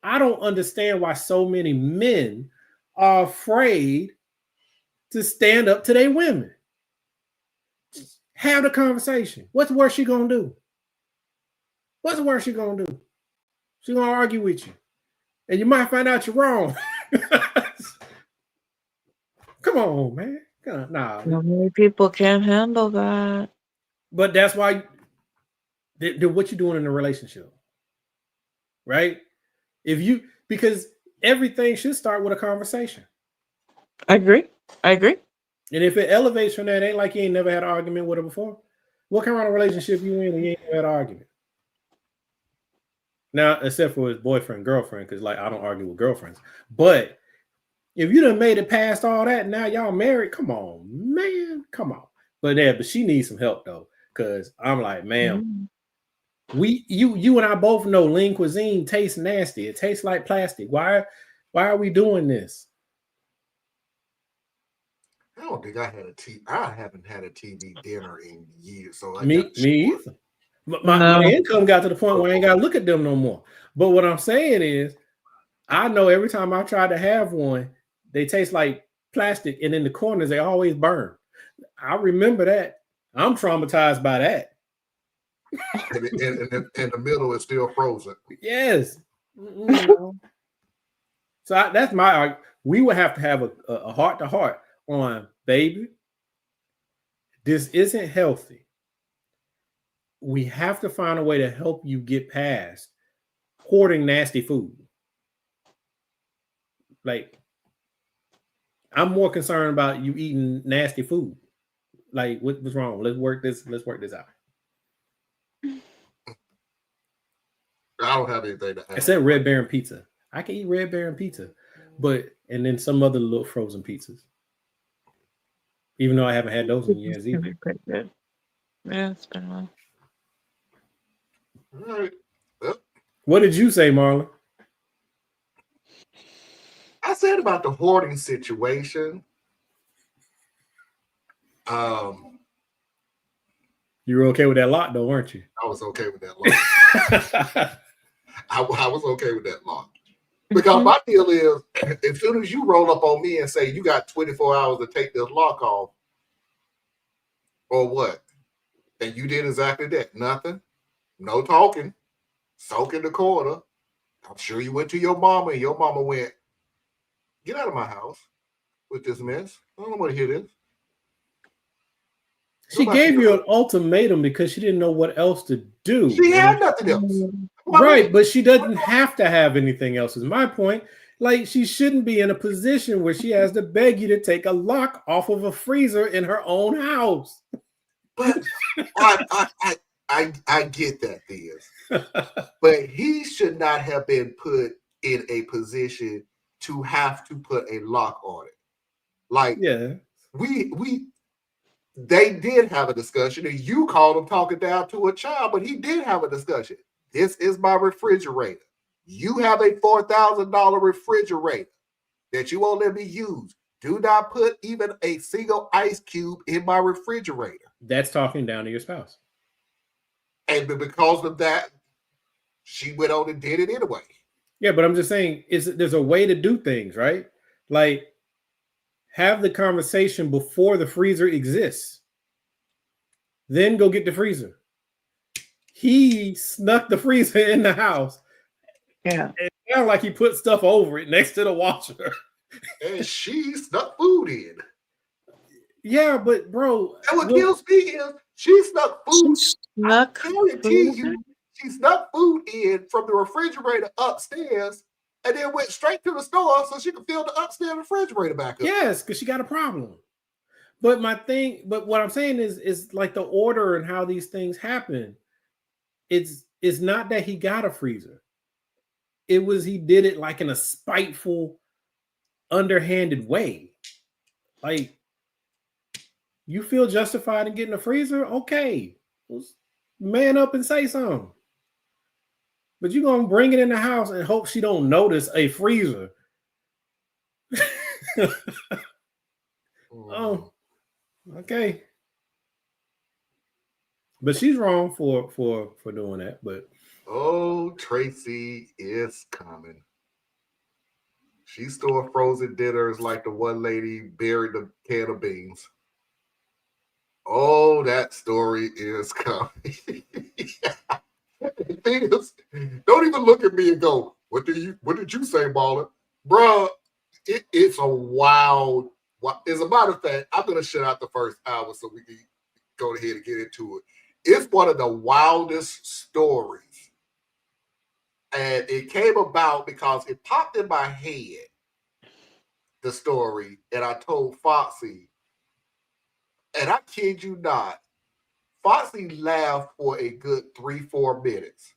I don't understand why so many men are afraid to stand up to their women. Just have the conversation. What's the worst she gonna do? What's the worst she gonna do? She's gonna argue with you, and you might find out you're wrong. Come on, man. Nah.
So many people can't handle that.
But that's why what you doing in a relationship, right? Because everything should start with a conversation.
I agree.
And if it elevates from that, it ain't like you ain't never had an argument with her before. What kind of relationship you in and you ain't never had an argument? Now, except for his boyfriend, girlfriend, because like I don't argue with girlfriends. But if you done made it past all that, now y'all married, come on, man, come on. But she needs some help though, because I'm like, man, you and I both know lean cuisine tastes nasty. It tastes like plastic. Why are we doing this?
I don't think I had a TV. I haven't had a TV dinner in years. So
me either. My income got to the point where I ain't got to look at them no more. But what I'm saying is, I know every time I try to have one, they taste like plastic, and in the corners they always burn. I remember that. I'm traumatized by that.
And the middle is still frozen.
Yes. So that's my argument. We would have to have a heart-to-heart on, baby, this isn't healthy. We have to find a way to help you get past hoarding nasty food. Like, I'm more concerned about you eating nasty food. Like, what's wrong? Let's work this out.
I don't have anything to add.
Except Red Baron pizza. I can eat Red Baron pizza, and then some other little frozen pizzas. Even though I haven't had those in years either.
Pretty good. Yeah, it's been a while.
All right. Well,
what did you say, Marlon?
I said about the hoarding situation.
You were okay with that lot, though, weren't you?
I was okay with that lot. I was okay with that lot. Because my deal is, as soon as you roll up on me and say you got 24 hours to take this lock off, or what? And you did exactly that. Nothing. No talking. soak in the corner. I'm sure you went to your mama and your mama went, get out of my house with this mess. I don't want to hear this.
She gave you an ultimatum because she didn't know what else to do.
She had nothing else.
Right, but she doesn't have to have anything else, is my point. Like, she shouldn't be in a position where she has to beg you to take a lock off of a freezer in her own house.
But I get that, Theus. But he should not have been put in a position to have to put a lock on it. Like,
yeah,
they did have a discussion, and you called him talking down to a child, but he did have a discussion. This is my refrigerator. You have a $4,000 refrigerator that you won't let me use. Do not put even a single ice cube in my refrigerator.
That's talking down to your spouse.
And because of that, she went on and did it anyway.
Yeah, but I'm just saying, there's a way to do things, right? Like, have the conversation before the freezer exists. Then go get the freezer. He snuck the freezer in the house.
Yeah.
It sounded like he put stuff over it next to the washer.
And she snuck food in.
Yeah, but bro.
And what kills me is she snuck food.
I
guarantee you, she snuck food in from the refrigerator upstairs and then went straight to the store so she could fill the upstairs refrigerator back up.
Yes, because she got a problem. But what I'm saying is like the order and how these things happen. It's not that he got a freezer. It was he did it like in a spiteful, underhanded way. Like, you feel justified in getting a freezer? Okay. Man up and say something. But you're going to bring it in the house and hope she don't notice a freezer. Oh, okay. But she's wrong for doing that. But
oh, Tracy is coming. She stored frozen dinners like the one lady buried the can of beans. Oh, that story is coming. Don't even look at me and go, what did you say, Baller? Bruh, it's a wild. As a matter of fact, I'm going to shut out the first hour so we can go ahead and get into it. It's one of the wildest stories. And it came about because it popped in my head, the story, and I told Foxy, and I kid you not, Foxy laughed for a good 3-4 minutes.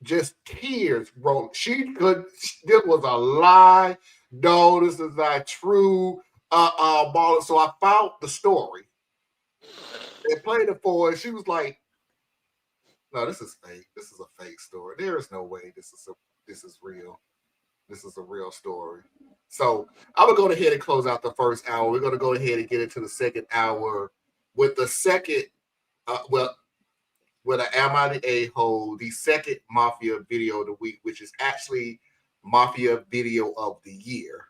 Just tears rolled. This was a lie. No, this is not true. Baller. So I found the story and played it for her. She was like, no, this is fake. This is a fake story. There is no way this is real. This is a real story. So I'm going to go ahead and close out the first hour. We're going to go ahead and get into the second hour with the second, with an Am I the A-hole, the second Mafia video of the week, which is actually Mafia video of the year.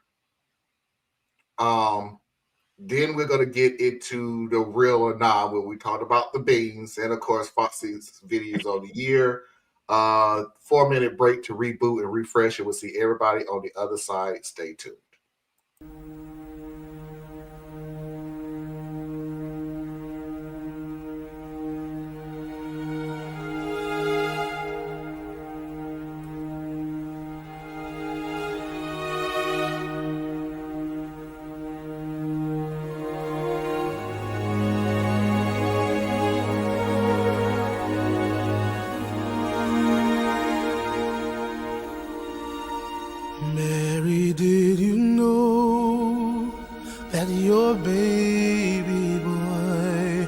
Then we're going to get into the real or not, where we talked about the beans and, of course, Foxy's videos of the year. 4-minute break to reboot and refresh, and we'll see everybody on the other side. Stay tuned.
Mary, did you know that your baby boy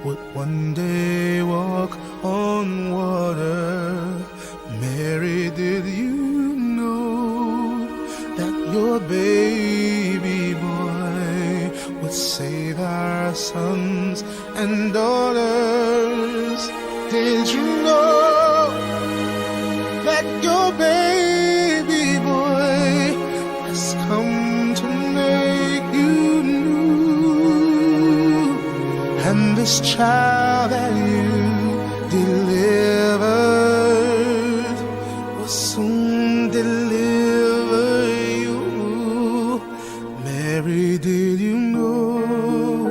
would one day walk on water? Mary, did you know that your baby boy would save our sons and daughters? Did you know that your baby boy has come to make you new? And this child that you delivered soon deliver you. Mary, did you know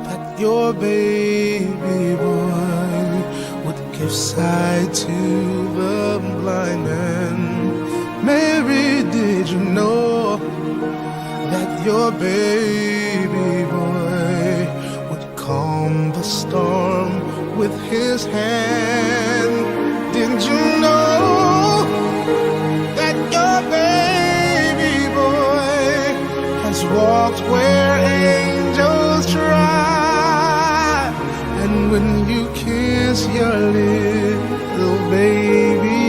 that your baby boy would give sight to the blind man? Mary, did you know that your baby boy would calm the storm with his hand? Did you know that your baby boy has walked where angels trod? And when you kiss your little baby,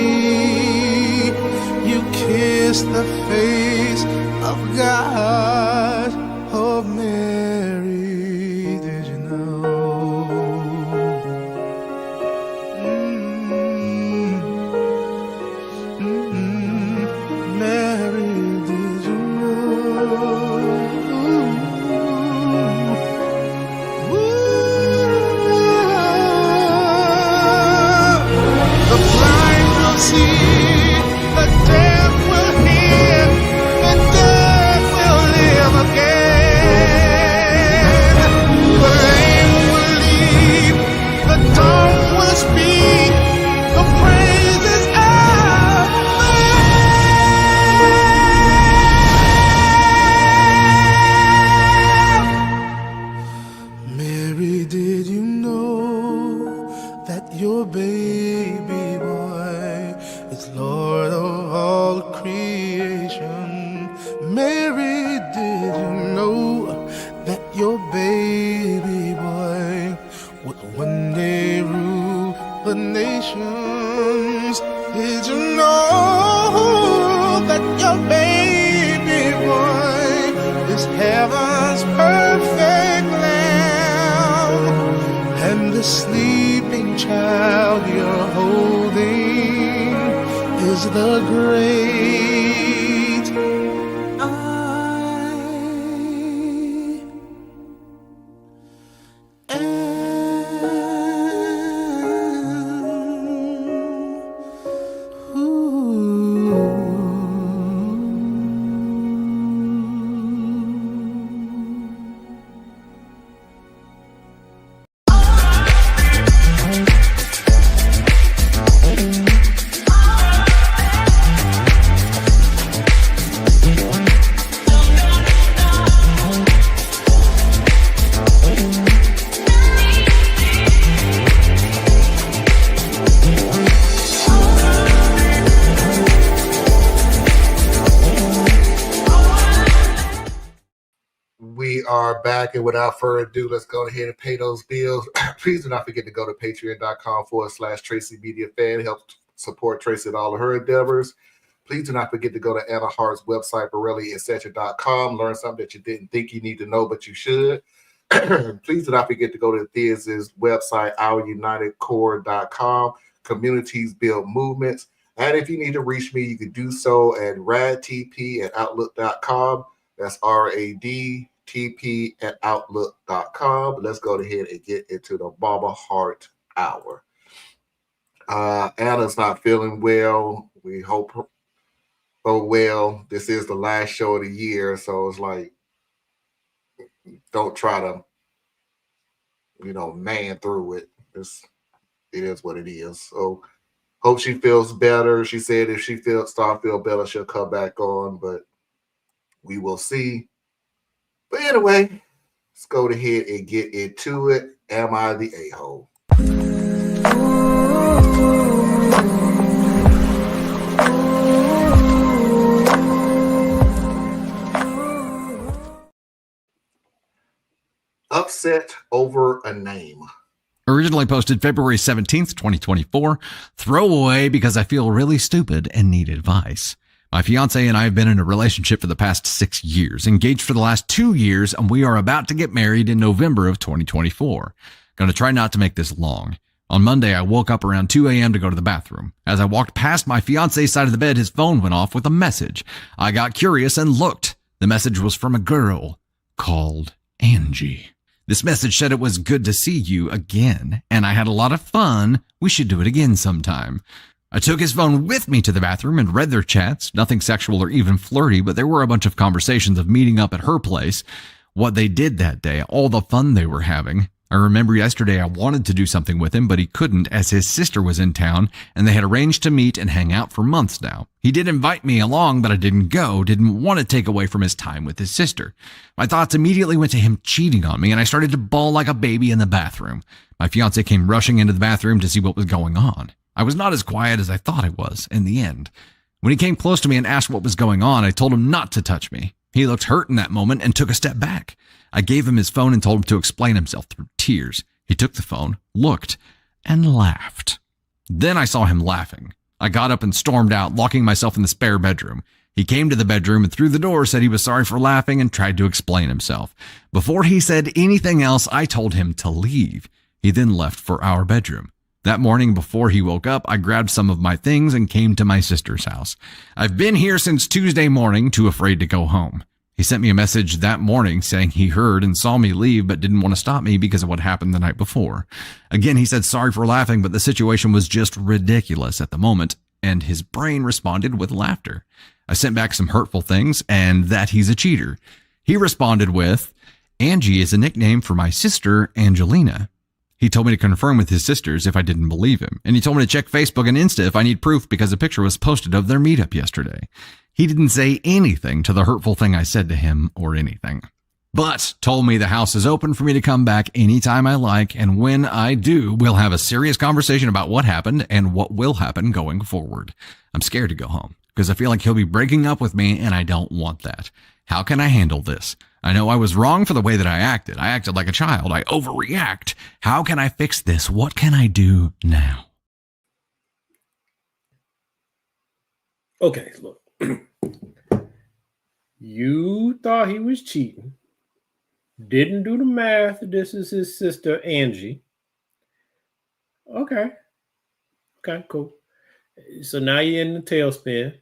you kiss the face of God. Oh, Mary, did you know? Mary, did you know? The blind will see, the deaf will hear, the dead will live again. The lame will leap, the dumb will speak, the praises of Mary, did you know that your baby boy is Lord of all creation? Mary, did you know that your baby boy would one day rule the nations? Did you know that your baby boy is heaven's perfect lamb? And the sleeping child you're holding is the great I
We are back, and without further ado, let's go ahead and pay those bills. Please do not forget to go to patreon.com/Tracy Media Fan. Help support Tracy in all of her endeavors. Please do not forget to go to Anna Hart's website, BorelliEtc.com. Learn something that you didn't think you need to know, but you should. Please do not forget to go to Thea's website, OurUnitedCore.com. Communities build movements. And if you need to reach me, you can do so at radtp@outlook.com. That's RADTP@outlook.com. Let's go ahead and get into the Baba Hart Hour. Anna's not feeling well. We hope, oh well, this is the last show of the year, so it's like, don't try to, man through it. It is what it is. So hope she feels better. She said if she start feel better, she'll come back on, but we will see. But anyway, let's go ahead and get into it. Am I the a-hole? Upset over a name.
Originally posted February 17th, 2024. Throwaway because I feel really stupid and need advice. My fiance and I have been in a relationship for the past 6 years, engaged for the last 2 years, and we are about to get married in November of 2024. Gonna try not to make this long. On Monday, I woke up around 2 a.m. to go to the bathroom. As I walked past my fiance's side of the bed, his phone went off with a message. I got curious and looked. The message was from a girl called Angie. This message said it was good to see you again, and I had a lot of fun. We should do it again sometime. I took his phone with me to the bathroom and read their chats, nothing sexual or even flirty, but there were a bunch of conversations of meeting up at her place, what they did that day, all the fun they were having. I remember yesterday I wanted to do something with him, but he couldn't as his sister was in town and they had arranged to meet and hang out for months now. He did invite me along, but I didn't go, didn't want to take away from his time with his sister. My thoughts immediately went to him cheating on me and I started to bawl like a baby in the bathroom. My fiance came rushing into the bathroom to see what was going on. I was not as quiet as I thought I was in the end. When he came close to me and asked what was going on, I told him not to touch me. He looked hurt in that moment and took a step back. I gave him his phone and told him to explain himself through tears. He took the phone, looked, and laughed. Then I saw him laughing. I got up and stormed out, locking myself in the spare bedroom. He came to the bedroom and through the door said he was sorry for laughing and tried to explain himself. Before he said anything else, I told him to leave. He then left for our bedroom. That morning before he woke up, I grabbed some of my things and came to my sister's house. I've been here since Tuesday morning, too afraid to go home. He sent me a message that morning saying he heard and saw me leave but didn't want to stop me because of what happened the night before. Again, he said sorry for laughing, but the situation was just ridiculous at the moment, and his brain responded with laughter. I sent back some hurtful things and that he's a cheater. He responded with, Angie is a nickname for my sister, Angelina. He told me to confirm with his sisters if I didn't believe him, and he told me to check Facebook and Insta if I need proof because a picture was posted of their meetup yesterday. He didn't say anything to the hurtful thing I said to him or anything, but told me the house is open for me to come back anytime I like, and when I do, we'll have a serious conversation about what happened and what will happen going forward. I'm scared to go home because I feel like he'll be breaking up with me, and I don't want that. How can I handle this? I know I was wrong for the way that I acted. I acted like a child. I overreact. How can I fix this? What can I do now?
Okay, look. You thought he was cheating. Didn't do the math. This is his sister, Angie. Okay, cool. So now you're in the tailspin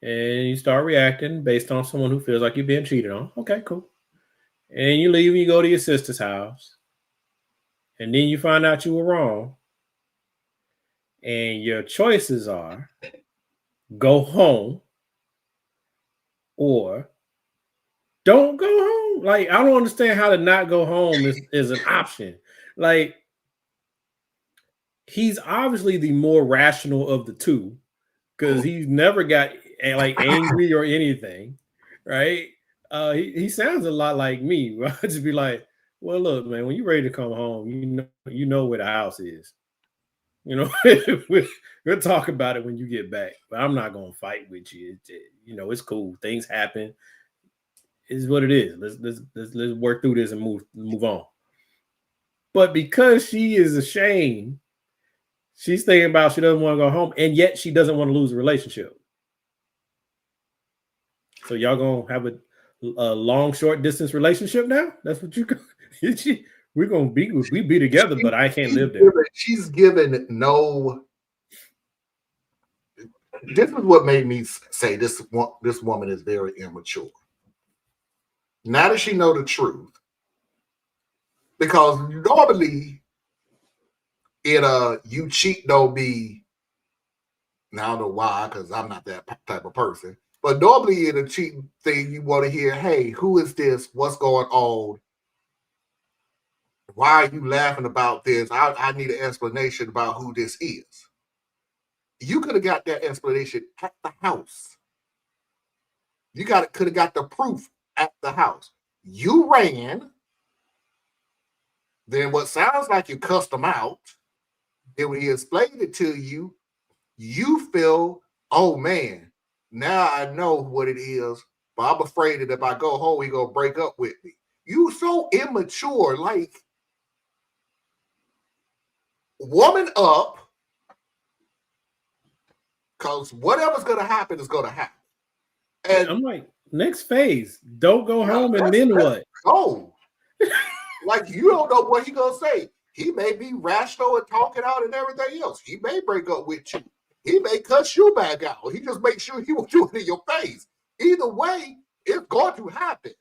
and you start reacting based on someone who feels like you're being cheated on. Okay, cool. And you leave and you go to your sister's house. And then you find out you were wrong. And your choices are go home or don't go home. Like, I don't understand how to not go home is an option. Like, he's obviously the more rational of the two because he's never got like angry or anything, right? He sounds a lot like me. Right? I'd just be like, well, look, man, when you're ready to come home, you know where the house is. You know, we'll talk about it when you get back. But I'm not gonna fight with you. It's cool. Things happen. It's what it is. Let's work through this and move on. But because she is ashamed, she's thinking about she doesn't want to go home, and yet she doesn't want to lose the relationship. So y'all gonna have a long, short distance relationship now? That's what you go. We're gonna be together, but I can't live there.
She's given no. This is what made me say this woman is very immature. Now that she know the truth, because normally you cheat don't be. Now I don't know why, because I'm not that type of person. But normally in a cheating thing, you want to hear, "Hey, who is this? What's going on? Why are you laughing about this? I need an explanation about who this is." You could have got that explanation at the house. You could have got the proof at the house. You ran. Then what sounds like you cussed him out. Then when he explained it to you, you feel, oh man, now I know what it is, but I'm afraid that if I go home, he's gonna break up with me. You so immature, like woman up, because whatever's gonna happen is gonna happen. And
I'm like, next phase, don't go home, and then what?
Oh, like you don't know what he's gonna say. He may be rational and talking out and everything else. He may break up with you. He may cuss you back out. He just makes sure he won't do it in your face. Either way, it's going to happen.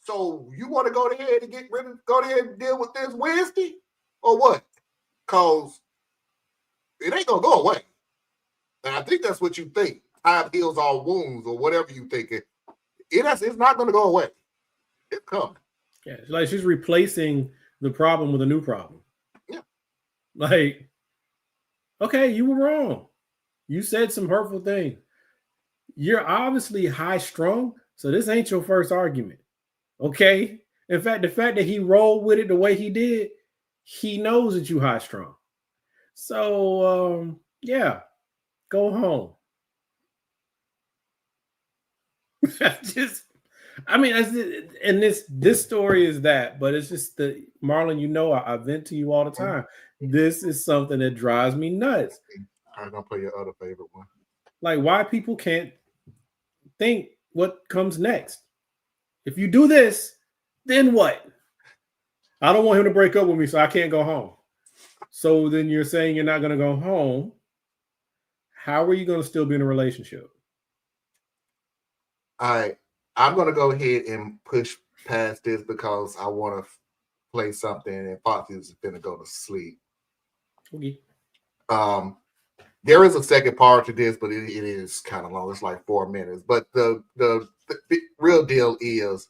So you want to go ahead and go ahead and deal with this Wednesday, or what? Because it ain't gonna go away. And I think that's what you think. Time heals all wounds, or whatever you think. It's not gonna go away. It's coming.
Yeah, it's like she's replacing the problem with a new problem.
Yeah.
Like, okay, you were wrong. You said some hurtful things. You're obviously high strung, so this ain't your first argument. Okay. In fact, the fact that he rolled with it the way he did, he knows that you high strung. So yeah, go home. And this story is that, but it's just the Marlon, you know, I vent to you all the time. This is something that drives me nuts.
I'm gonna play your other favorite one.
Like, why people can't think what comes next. If you do this, then what? I don't want him to break up with me, so I can't go home. So then you're saying you're not going to go home. How are you going to still be in a relationship?
I'm going to go ahead and push past this because I want to play something, and Foxy is going to go to sleep.
Okay.
There is a second part to this, but it is kind of long. It's like 4 minutes. But the real deal is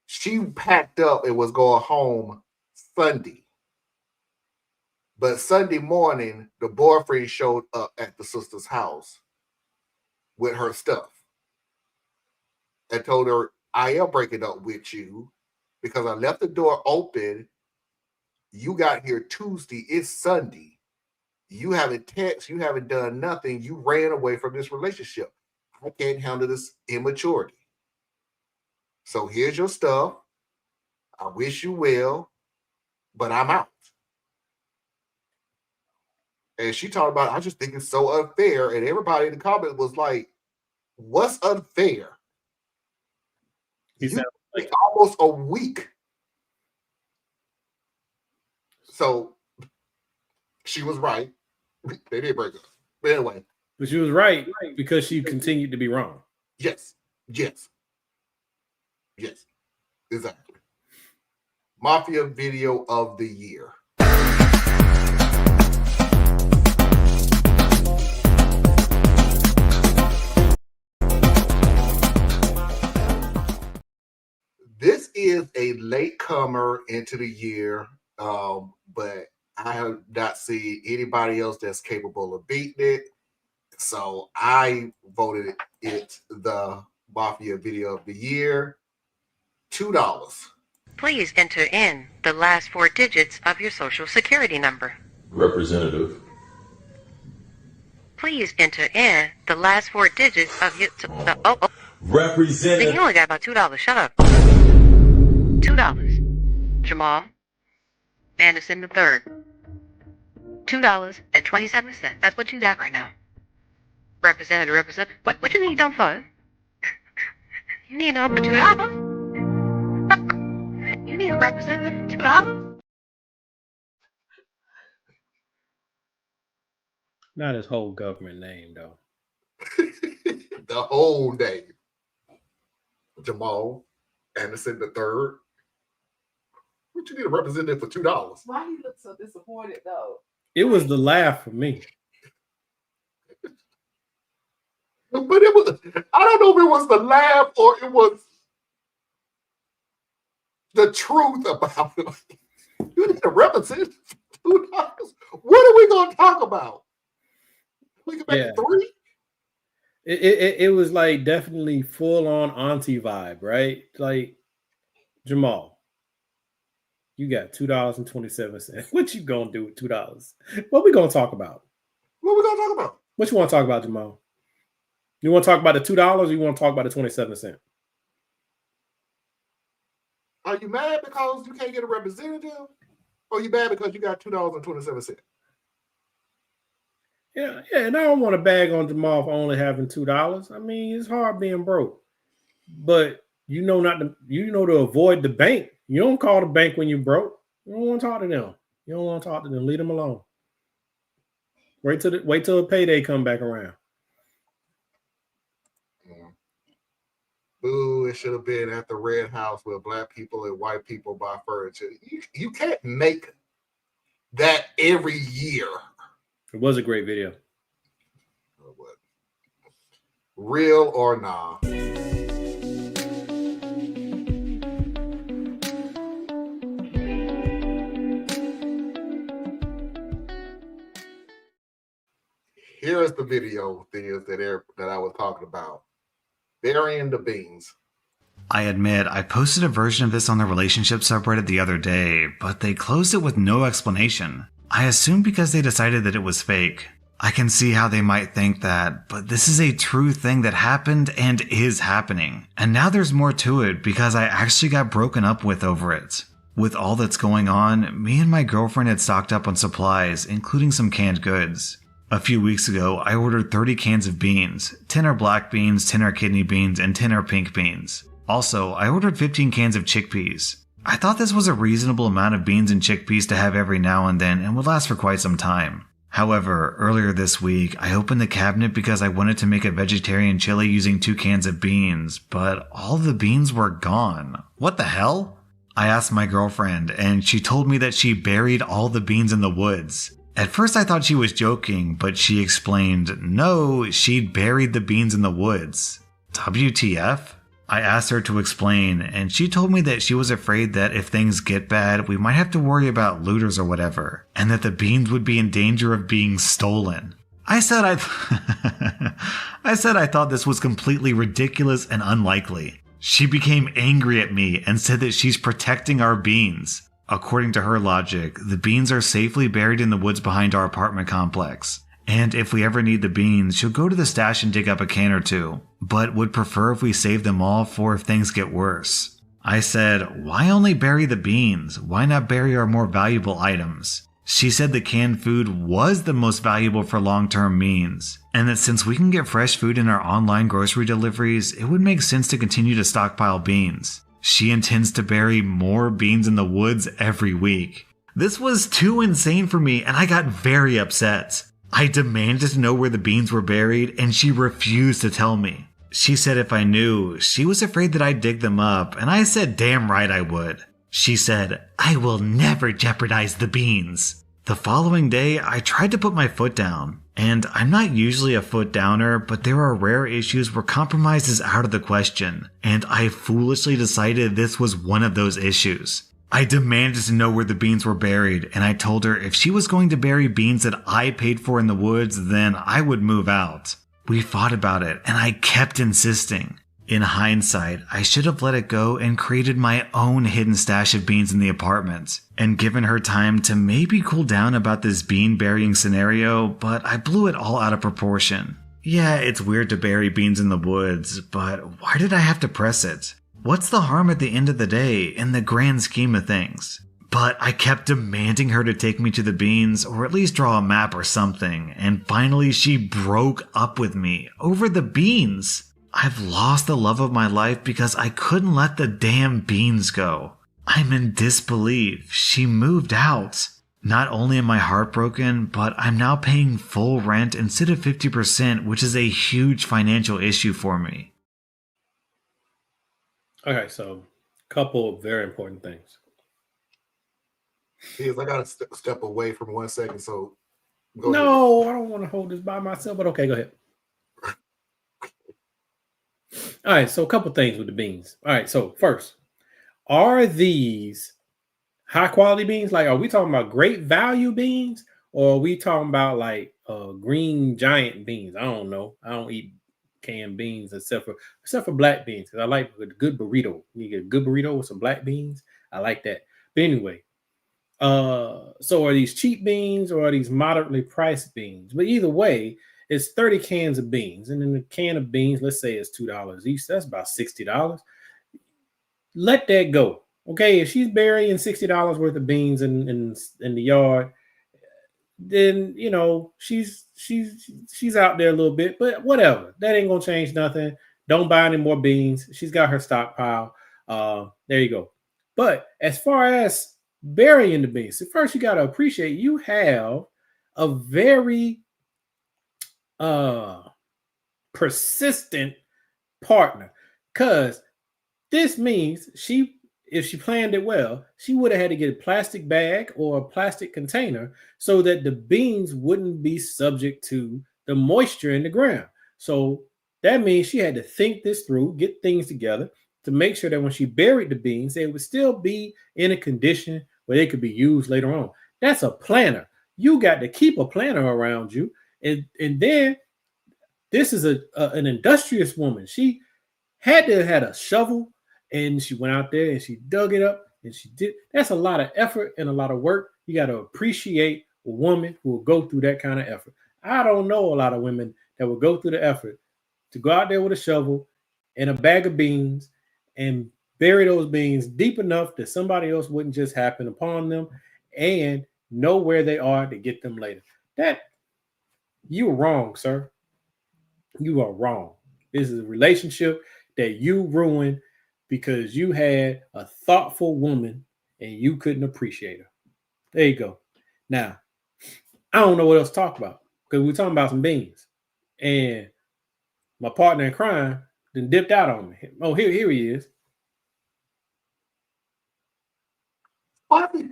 she packed up and was going home Sunday. But Sunday morning, the boyfriend showed up at the sister's house with her stuff and told her, I am breaking up with you because I left the door open. You got here Tuesday. It's Sunday. You haven't texted. You haven't done nothing. You ran away from this relationship. I can't handle this immaturity. So here's your stuff. I wish you well, but I'm out. And she talked about, I just think it's so unfair. And everybody in the comment was like, what's unfair? You like almost a week. So she was right. They did break up. But anyway.
But she was right because she continued to be wrong.
Yes. Exactly. Mafia video of the year. This is a latecomer into the year, but I have not seen anybody else that's capable of beating it. So I voted it the Mafia video of the year. $2.
Please enter in the last 4 digits of your social security number.
Representative.
Please enter in the last 4 digits of your...
Representative.
Then you only got about $2. Shut up. $2. Jamal Anderson III. $2.27. That's what you got right now. Representative. What you need them for? You need them for $2. You need a representative $2.
Not his whole government name, though.
The whole name. Jamal Anderson III. What you need a representative for $2?
Why he look so disappointed though?
It was the laugh for me.
But it was, I don't know if it was the laugh or it was the truth about it. You need a representative for $2. What are we going to talk about? We can make it 3?
It was like definitely full on auntie vibe, right? Like, Jamal, you got $2.27. What you gonna do with $2? What we gonna talk about?
What we gonna talk about?
What you want to talk about, Jamal? You want to talk about the $2 or you want to talk about the 27 cents?
Are you mad because you can't get a representative? Or are you mad because you got $2.27?
Yeah, and I don't want to bag on Jamal for only having $2. I mean, it's hard being broke. But you know to avoid the bank. You don't call the bank when you're broke. You don't want to talk to them. You don't want to talk to them. Leave them alone. Wait till the payday come back around.
Boo, it should have been at the Red House where black people and white people buy furniture. You can't make that every year.
It was a great video.
What? Real or nah? Here is the video that I was talking about. Burying the beans.
I admit, I posted a version of this on the relationship subreddit the other day, but they closed it with no explanation. I assume because they decided that it was fake. I can see how they might think that, but this is a true thing that happened and is happening. And now there's more to it because I actually got broken up with over it. With all that's going on, me and my girlfriend had stocked up on supplies, including some canned goods. A few weeks ago, I ordered 30 cans of beans. 10 are black beans, 10 are kidney beans, and 10 are pink beans. Also, I ordered 15 cans of chickpeas. I thought this was a reasonable amount of beans and chickpeas to have every now and then and would last for quite some time. However, earlier this week, I opened the cabinet because I wanted to make a vegetarian chili using 2 cans of beans, but all the beans were gone. What the hell? I asked my girlfriend, and she told me that she buried all the beans in the woods. At first I thought she was joking, but she explained, no, she'd buried the beans in the woods. WTF? I asked her to explain, and she told me that she was afraid that if things get bad, we might have to worry about looters or whatever, and that the beans would be in danger of being stolen. I said I thought this was completely ridiculous and unlikely. She became angry at me and said that she's protecting our beans. According to her logic, the beans are safely buried in the woods behind our apartment complex. And if we ever need the beans, she'll go to the stash and dig up a can or two, but would prefer if we save them all for if things get worse. I said, why only bury the beans? Why not bury our more valuable items? She said the canned food was the most valuable for long-term means, and that since we can get fresh food in our online grocery deliveries, it would make sense to continue to stockpile beans. She intends to bury more beans in the woods every week. This was too insane for me, and I got very upset. I demanded to know where the beans were buried, and she refused to tell me. She said if I knew, she was afraid that I'd dig them up, and I said damn right I would. She said, I will never jeopardize the beans. The following day, I tried to put my foot down. And I'm not usually a foot downer, but there are rare issues where compromise is out of the question, and I foolishly decided this was one of those issues. I demanded to know where the beans were buried, and I told her if she was going to bury beans that I paid for in the woods, then I would move out. We fought about it, and I kept insisting. In hindsight, I should have let it go and created my own hidden stash of beans in the apartment, and given her time to maybe cool down about this bean burying scenario, but I blew it all out of proportion. Yeah, it's weird to bury beans in the woods, but why did I have to press it? What's the harm at the end of the day, in the grand scheme of things? But I kept demanding her to take me to the beans, or at least draw a map or something, and finally she broke up with me over the beans. I've lost the love of my life because I couldn't let the damn beans go. I'm in disbelief. She moved out. Not only am I heartbroken, but I'm now paying full rent instead of 50%, which is a huge financial issue for me.
Okay, so a couple of very important things.
Yes, I got to step away from 1 second, so go
No,
ahead.
I don't want to hold this by myself, but okay, go ahead. All right, so a couple things with the beans. All right, so first, are these high quality beans? Like, are we talking about great value beans, or are we talking about like green giant beans? I don't know. I don't eat canned beans except for black beans, because I like a good burrito. You get a good burrito with some black beans. I like that. But anyway, so are these cheap beans or are these moderately priced beans? But either way, it's 30 cans of beans, and then the can of beans, let's say it's $2 each. That's about $60. Let that go. Okay, if she's burying $60 worth of beans in the yard, then you know she's out there a little bit, but whatever. That ain't gonna change nothing. Don't buy any more beans. She's got her stockpile. There you go. But as far as burying the beans, so first you got to appreciate you have a very persistent partner, because this means she if she planned it well, she would have had to get a plastic bag or a plastic container so that the beans wouldn't be subject to the moisture in the ground. So that means she had to think this through, get things together to make sure that when she buried the beans, they would still be in a condition where they could be used later on. That's a planner. You got to keep a planner around you. And then this is an industrious woman. She had to have had a shovel, and she went out there and she dug it up, and she did. That's a lot of effort and a lot of work. You got to appreciate a woman who will go through that kind of effort. I don't know a lot of women that will go through the effort to go out there with a shovel and a bag of beans and bury those beans deep enough that somebody else wouldn't just happen upon them and know where they are to get them later. That you are wrong, sir. You are wrong. This is a relationship that you ruined because you had a thoughtful woman and you couldn't appreciate her. There you go. Now, I don't know what else to talk about because we're talking about some beans. And my partner in crime then dipped out on me. Oh, here he is.
Foxy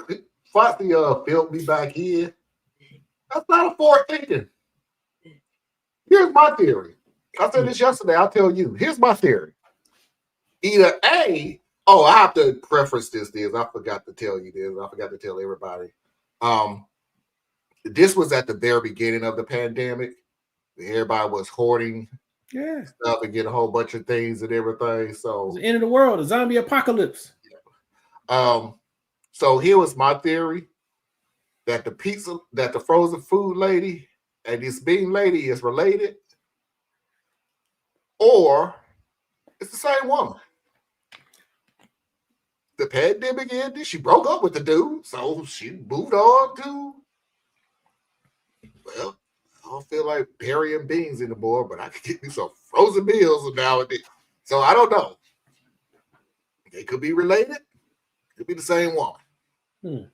filled me back in. That's not a forward thinking. Here's my theory. I said this yesterday. I'll tell you. Here's my theory. Either A, I have to preference this. I forgot to tell you this. I forgot to tell everybody. This was at the very beginning of the pandemic. Everybody was hoarding stuff and getting a whole bunch of things and everything. So
it's the end of the world, a zombie apocalypse.
So here was my theory that the frozen food lady and this bean lady is related, or it's the same woman. The pandemic ended. She broke up with the dude, so she moved on to, well, I don't feel like burying beans anymore, but I could get me some frozen meals nowadays. So I don't know. They could be related. Could be the same woman.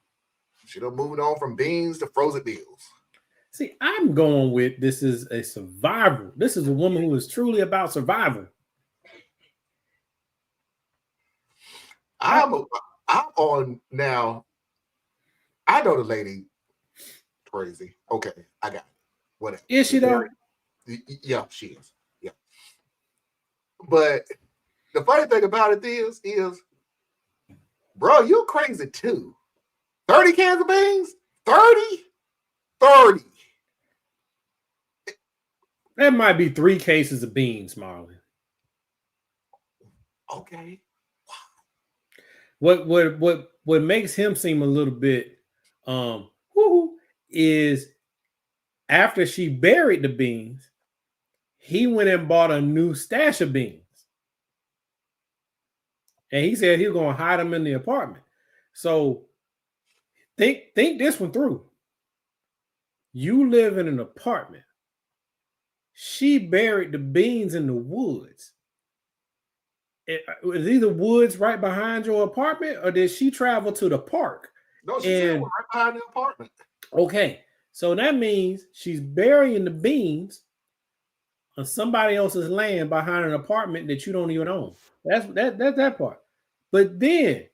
She done moved on from beans to frozen meals.
See, I'm going with this is a survivor. This is a woman who is truly about survival.
I'm on now. I know the lady crazy. Okay, I got it. Whatever.
Is she though?
Yeah, she is. Yeah. But the funny thing about it is, bro, you crazy too. 30 cans of beans? 30?
That might be 3 cases of beans, Marlon.
Okay.
What makes him seem a little bit is after she buried the beans, he went and bought a new stash of beans. And he said he was going to hide them in the apartment. So think this one through. You live in an apartment. She buried the beans in the woods. Is either woods right behind your apartment, or did she travel to the park?
No, she traveled right behind the apartment.
Okay, so that means she's burying the beans on somebody else's land behind an apartment that you don't even own. That's that part. But then,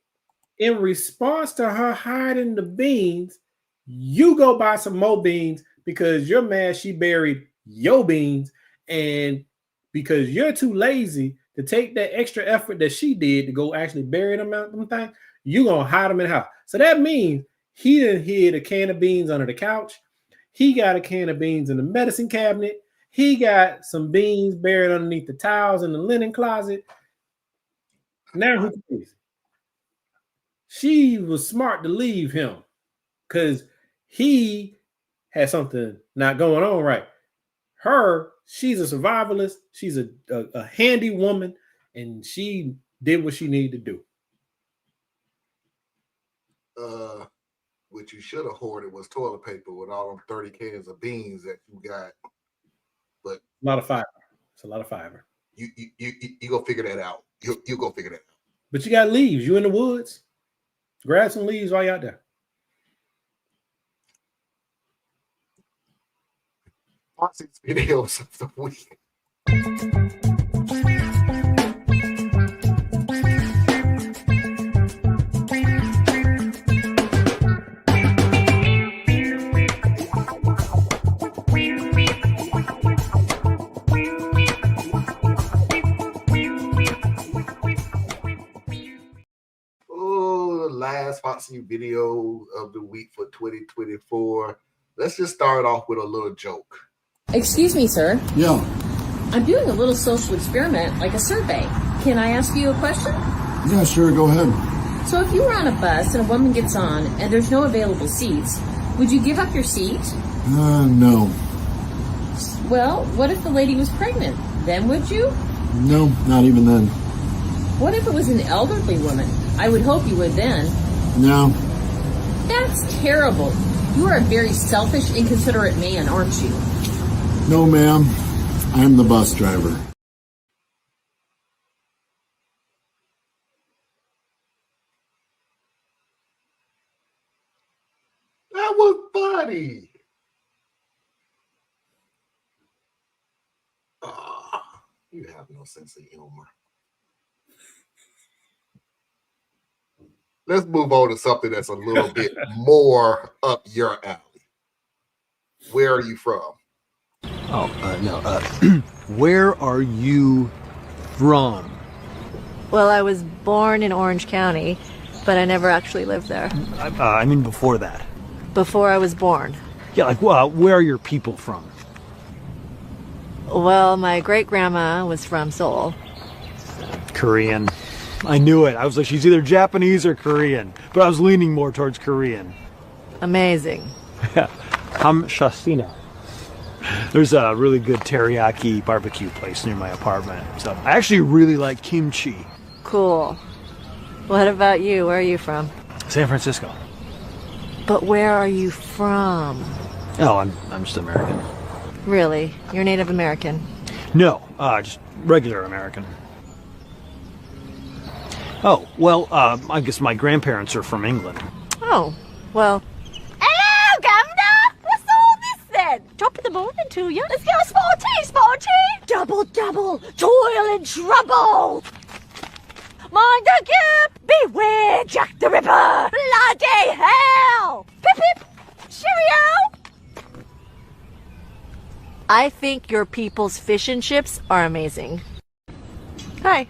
in response to her hiding the beans, you go buy some more beans because you're mad she buried your beans, and because you're too lazy to take that extra effort that she did to go actually bury them things, you're going to hide them in the house. So that means he done hid a can of beans under the couch. He got a can of beans in the medicine cabinet. He got some beans buried underneath the towels in the linen closet. Now who cares? She was smart to leave him because he had something not going on right. She's a survivalist. She's a handy woman, and she did what she needed to do.
What you should have hoarded was toilet paper with all them 30 cans of beans that you got. But
a lot of fiber. It's a lot of fiber.
You go figure that out. You go figure that out.
But you got leaves. You in the woods. Grab some leaves while you're out there.
Foxy's videos of the week. Foxy video of the week for 2024. Let's just start off with a little joke.
Excuse me, sir.
Yeah.
I'm doing a little social experiment, like a survey. Can I ask you a question?
Yeah, sure. Go ahead.
So if you were on a bus and a woman gets on and there's no available seats, would you give up your seat?
No.
Well, what if the lady was pregnant? Then would you?
No, not even then.
What if it was an elderly woman? I would hope you would then.
No.
That's terrible. You are a very selfish, inconsiderate man, aren't you?
No, ma'am. I'm the bus driver.
That was funny. Ah, you have no sense of humor. Let's move on to something that's a little bit more up your alley. Where are you from?
Where are you from?
Well, I was born in Orange County, but I never actually lived there.
I mean before that.
Before I was born.
Yeah, like, where are your people from?
Well, my great-grandma was from Seoul.
Korean. I knew it. I was like, she's either Japanese or Korean, but I was leaning more towards Korean.
Amazing.
Yeah. Shasina. There's a really good teriyaki barbecue place near my apartment. So I actually really like kimchi.
Cool. What about you? Where are you from?
San Francisco.
But where are you from?
Oh, I'm just American.
Really? You're Native American?
No, just regular American. Oh, well, I guess my grandparents are from England.
Oh, well. Hello, Governor! What's all this then? Top of the morning to you. Let's go sporty! Double, toil and trouble! Mind the gap! Beware Jack the Ripper! Bloody hell! Pip! Cheerio! I think your people's fish and chips are amazing. Hi.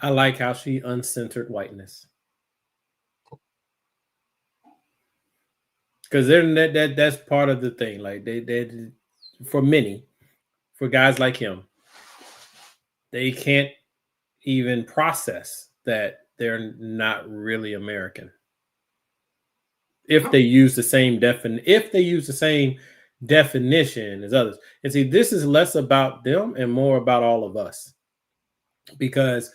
I like how she uncensored whiteness. Because that's part of the thing. Like they for many, for guys like him, they can't even process that they're not really American. If they use the same definition as others. And see, this is less about them and more about all of us. Because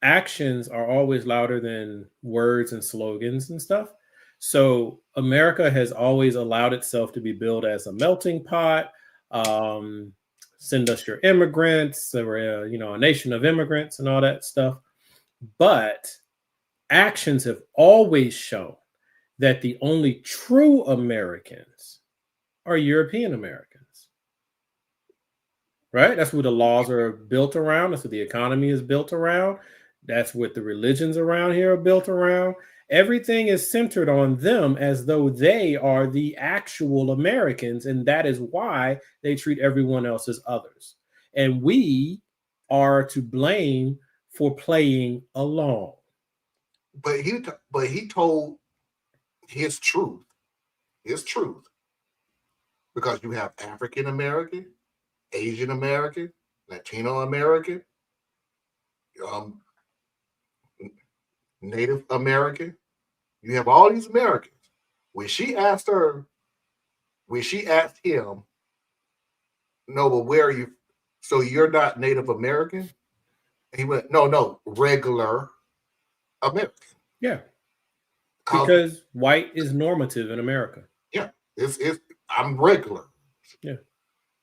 actions are always louder than words and slogans and stuff. So America has always allowed itself to be billed as a melting pot. Send us your immigrants. We're a nation of immigrants and all that stuff. But actions have always shown that the only true Americans are European Americans. Right? That's what the laws are built around. That's what the economy is built around. That's what the religions around here are built around. Everything is centered on them as though they are the actual Americans. And that is why they treat everyone else as others. And we are to blame for playing along.
But he told his truth. Because you have African American, Asian American, Latino American, Native American. You have all these Americans. When she asked him, no, but where are you? So you're not Native American? And he went, no, regular American.
Yeah. Because white is normative in America.
Yeah. I'm regular.
Yeah.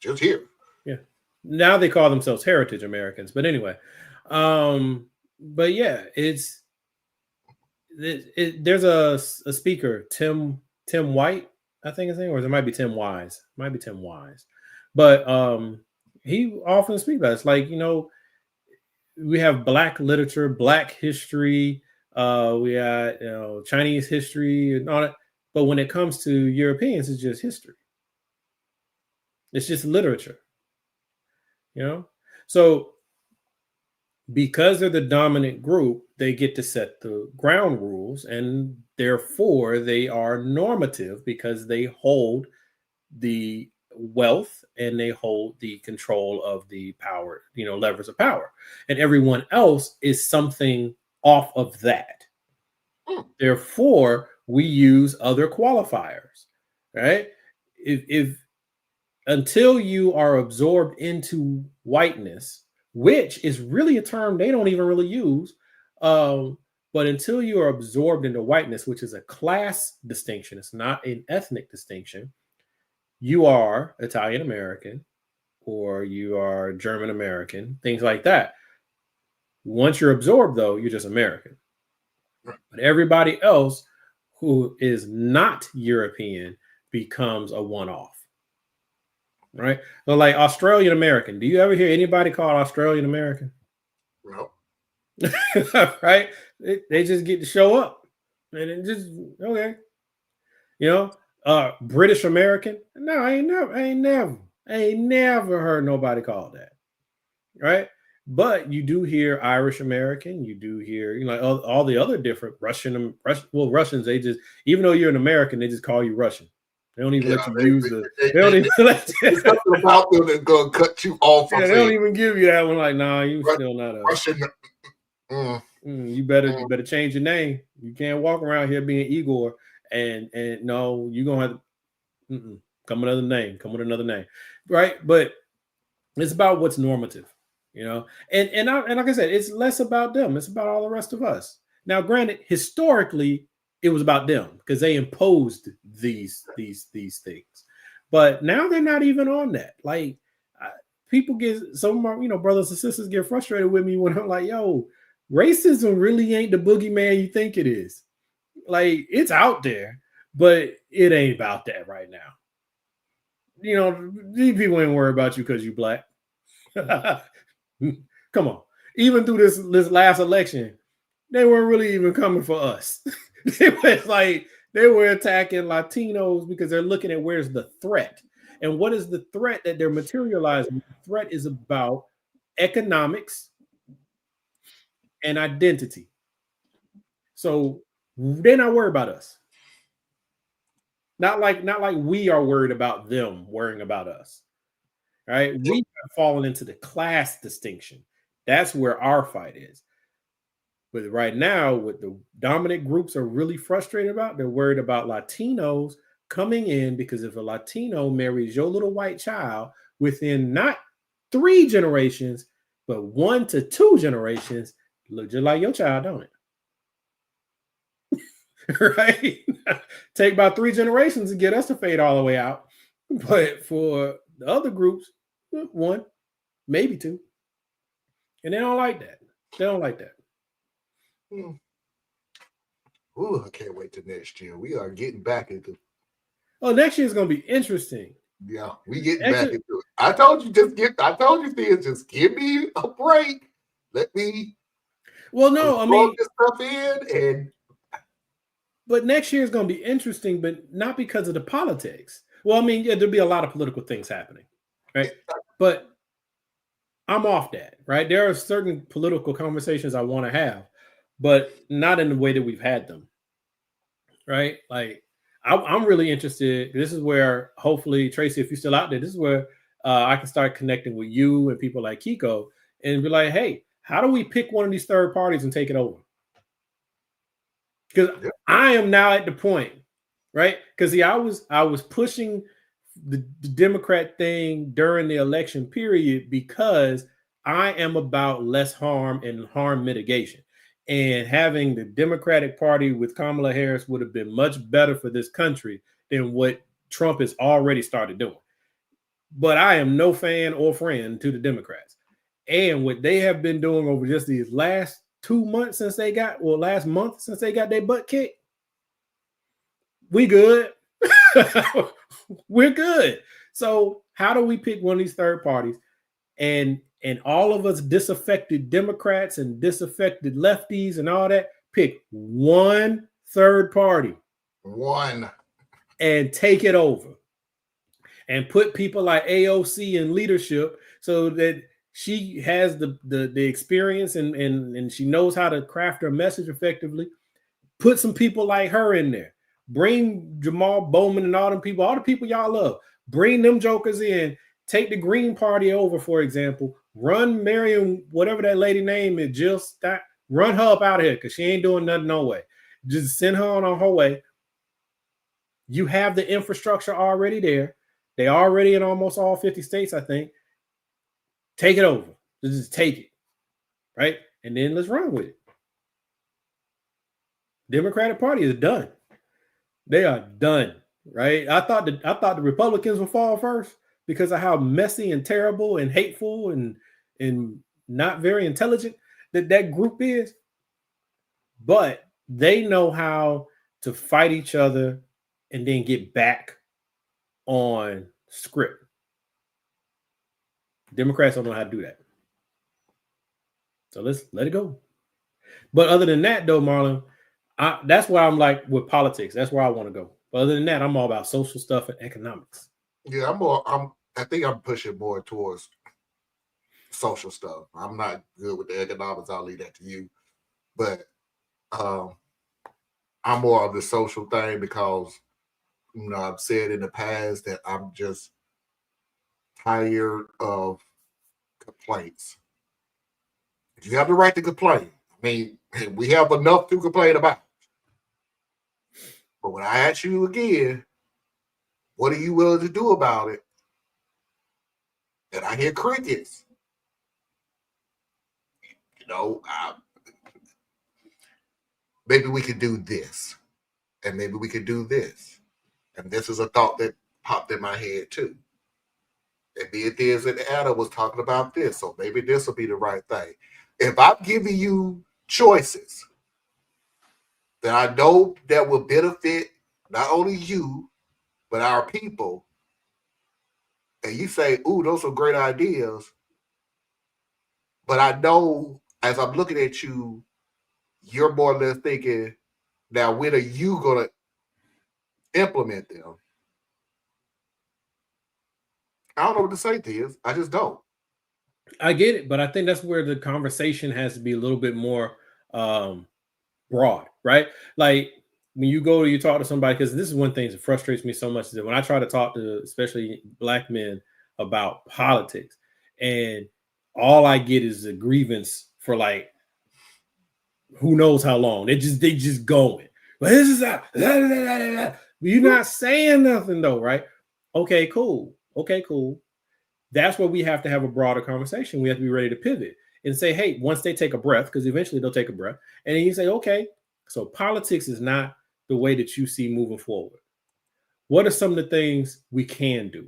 Just here.
Yeah. Now they call themselves heritage Americans. But anyway. But yeah, there's a speaker, Tim White, I think his name, or it might be Tim Wise. But he often speaks about it. It's like, we have Black literature, Black history, we got Chinese history and all that. But when it comes to Europeans, it's just history. It's just literature. So because they're the dominant group, they get to set the ground rules, and therefore they are normative because they hold the wealth and they hold the control of the power, levers of power. And everyone else is something off of that. Therefore, we use other qualifiers, right? If until you are absorbed into whiteness, which is really a term they don't even really use, but until you are absorbed into whiteness, which is a class distinction, it's not an ethnic distinction, you are Italian American or you are German American, things like that. Once you're absorbed, though, you're just American. But everybody else who is not European becomes a one-off. Right? So like Australian American. Do you ever hear anybody called Australian American?
No.
Right? They just get to show up. And it just, okay. British I ain't never heard nobody call that. Right? But you do hear Irish American, you do hear, all the other different Russians, they just, even though you're an American, they just call you Russian. They don't even let you use the. They don't even let you.
Something about them that's gonna cut you off.
Yeah, they don't even give you that one. Like, nah, you still not a
Russian.
You better change your name. You can't walk around here being Igor and no, you're gonna have to come with another name, right? But it's about what's normative, and like I said, it's less about them. It's about all the rest of us. Now, granted, historically, it was about them because they imposed these things, but now they're not even on that. Like people get some of my brothers and sisters get frustrated with me when I'm like, yo, racism really ain't the boogeyman you think it is. Like it's out there, but it ain't about that right now. These people ain't worried about you because you black. Come on. Even through this last election, they weren't really even coming for us. They were attacking Latinos because they're looking at where's the threat. And what is the threat that they're materializing? The threat is about economics and identity. So they're not worried about us. Not like we are worried about them worrying about us. Right? We have fallen into the class distinction. That's where our fight is. But right now, what the dominant groups are really frustrated about, they're worried about Latinos coming in because if a Latino marries your little white child within not 3 generations, but 1 to 2 generations, look just like your child, don't it? Right? Take about 3 generations to get us to fade all the way out. But for the other groups, 1, maybe 2. And they don't like that. They don't like that.
Ooh, I can't wait till next year. We are getting back into.
Oh, next year is going to be interesting.
Yeah, we getting back into it. I told you, just give me a break. Let me.
Well, no, I mean,
this stuff in
but next year is going to be interesting, but not because of the politics. Well, I mean, yeah, there'll be a lot of political things happening, right? But I'm off that, right? There are certain political conversations I want to have, but not in the way that we've had them, right? Like, I'm really interested. This is where, hopefully, Tracy, if you're still out there, this is where I can start connecting with you and people like Kiko and be like, hey, how do we pick one of these third parties and take it over? Because I am now at the point, right? Because I was pushing the Democrat thing during the election period because I am about less harm and harm mitigation. And having the Democratic Party with Kamala Harris would have been much better for this country than what Trump has already started doing. But I am no fan or friend to the Democrats. And what they have been doing over just these last 2 months last month since they got their butt kicked, we good. We're good. So how do we pick one of these third parties and all of us disaffected Democrats and disaffected lefties and all that, pick one third party.
One.
And take it over. And put people like AOC in leadership so that She has the experience and she knows how to craft her message effectively. Put some people like her in there. Bring Jamal Bowman and all the people y'all love. Bring them jokers in. Take the Green Party over, for example. Run Miriam, whatever that lady name is, Jill Scott. Run her up out of here because she ain't doing nothing no way. Just send her on her way. You have the infrastructure already there. They already in almost all 50 states, I think. Take it over. Just take it, right? And then let's run with it. Democratic Party is done. They are done, right? I thought the Republicans would fall first because of how messy and terrible and hateful and not very intelligent that group is. But they know how to fight each other and then get back on script. Democrats don't know how to do that. So let's let it go. But other than that, though, Marlon, that's where I'm like with politics. That's where I want to go. But other than that, I'm all about social stuff and economics.
Yeah, I think I'm pushing more towards social stuff. I'm not good with the economics. I'll leave that to you. But I'm more of the social thing because, I've said in the past that I'm just tired of complaints. You have the right to complain. I mean, we have enough to complain about. But when I ask you again, what are you willing to do about it? And I hear crickets. Maybe we could do this. And maybe we could do this. And this is a thought that popped in my head too. And me and Diaz and Anna was talking about this. So maybe this will be the right thing. If I'm giving you choices that I know that will benefit not only you, but our people, and you say, ooh, those are great ideas, but I know as I'm looking at you, you're more or less thinking, now when are you going to implement them? I don't know what to say, Diaz. I just don't.
I get it, but I think that's where the conversation has to be a little bit more broad, right? Like when you talk to somebody, because this is one thing that frustrates me so much is that when I try to talk to especially Black men about politics, and all I get is a grievance for like who knows how long. They just going. But this is you're not saying nothing though, right? Okay, cool. That's where we have to have a broader conversation. We have to be ready to pivot and say, hey, once they take a breath, because eventually they'll take a breath, and then you say, okay, so politics is not the way that you see moving forward. What are some of the things we can do?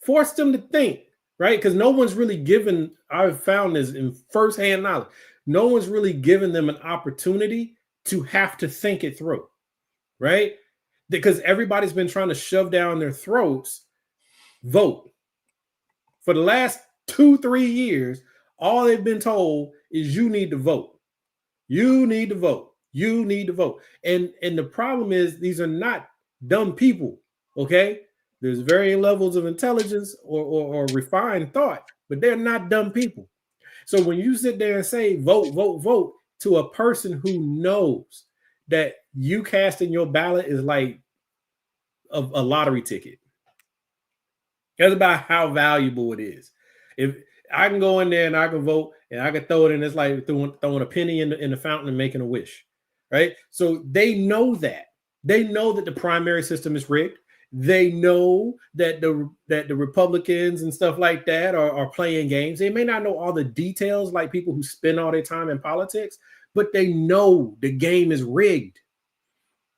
Force them to think, right? Because no one's really given, I've found this in firsthand knowledge, no one's really given them an opportunity to have to think it through, right? Because everybody's been trying to shove down their throats, vote. For the last 2-3 years, all they've been told is you need to vote. You need to vote. You need to vote. And the problem is these are not dumb people, okay? There's varying levels of intelligence or refined thought, but they're not dumb people. So when you sit there and say vote, vote, vote to a person who knows that you casting your ballot is like a lottery ticket. That's about how valuable it is. If I can go in there and I can vote and I can throw it in, it's like throwing a penny in the fountain and making a wish, right? So they know that. They know that the primary system is rigged. They know that the Republicans and stuff like that are playing games. They may not know all the details like people who spend all their time in politics, but they know the game is rigged,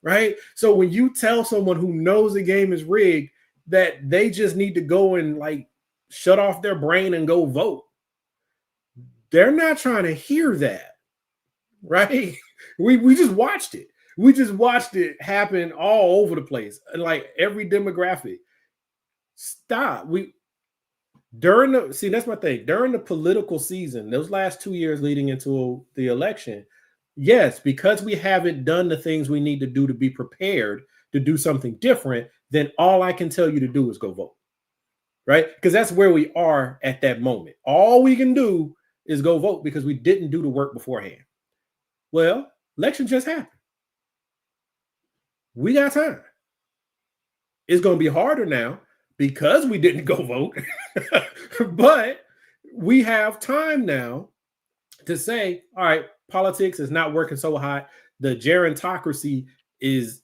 right? So when you tell someone who knows the game is rigged that they just need to go and like shut off their brain and go vote, they're not trying to hear that, right? We just watched it. We just watched it happen all over the place, like every demographic. Stop. That's my thing. During the political season, those last 2 years leading into the election, yes, because we haven't done the things we need to do to be prepared to do something different, then all I can tell you to do is go vote. right? Because that's where we are at that moment. All we can do is go vote because we didn't do the work beforehand. Well, election just happened. We got time. It's going to be harder now because we didn't go vote, but we have time now to say, all right, politics is not working so hot. The gerontocracy is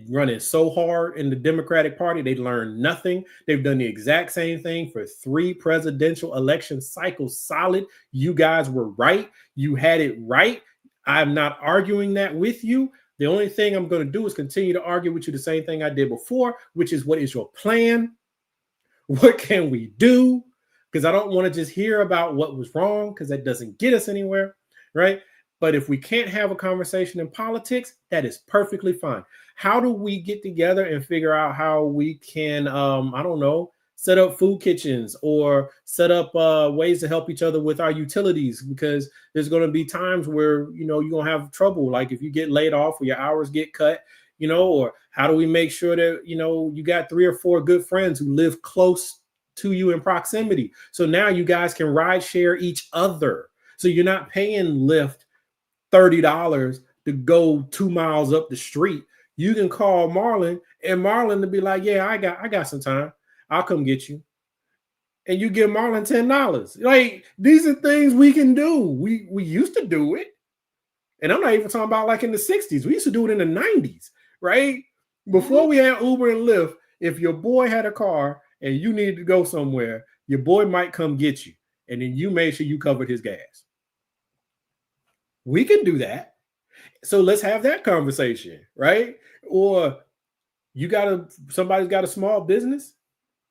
running so hard in the Democratic Party. They learned nothing. They've done the exact same thing for 3 presidential election cycles solid. You guys were right. You had it right. I'm not arguing that with you. The only thing I'm going to do is continue to argue with you the same thing I did before, which is, what is your plan? What can we do? Because I don't want to just hear about what was wrong, because that doesn't get us anywhere, right? But if we can't have a conversation in politics, that is perfectly fine. How do we get together and figure out how we can, I don't know, set up food kitchens or set up ways to help each other with our utilities? Because there's going to be times where, you're going to have trouble. Like if you get laid off or your hours get cut, or how do we make sure that, you got 3 or 4 good friends who live close to you in proximity. So now you guys can ride share each other. So you're not paying Lyft $30 to go 2 miles up the street. You can call Marlon, and Marlon to be like, yeah, I got some time. I'll come get you. And you give Marlon $10. Like, these are things we can do. We used to do it. And I'm not even talking about like in the 60s. We used to do it in the 90s, right? Before we had Uber and Lyft, if your boy had a car and you needed to go somewhere, your boy might come get you. And then you made sure you covered his gas. We can do that. So let's have that conversation, right? Or somebody's got a small business.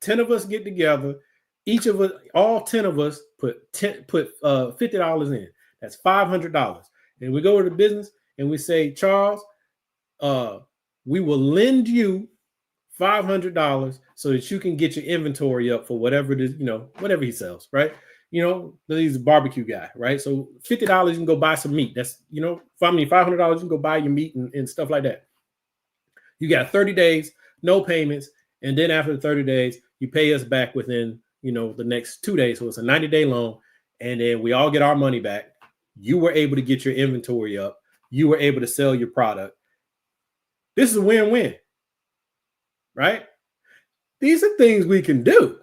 10 of us get together. Each of us, all 10 of us put $50 in. That's $500. And we go to the business and we say, Charles, we will lend you $500 so that you can get your inventory up for whatever it is, whatever he sells, right? He's a barbecue guy, right? So $50 you can go buy some meat. That's, $500 you can go buy your meat and stuff like that. You got 30 days, no payments. And then after the 30 days, you pay us back within, the next 2 days. So it's a 90-day loan. And then we all get our money back. You were able to get your inventory up. You were able to sell your product. This is a win-win, right? These are things we can do.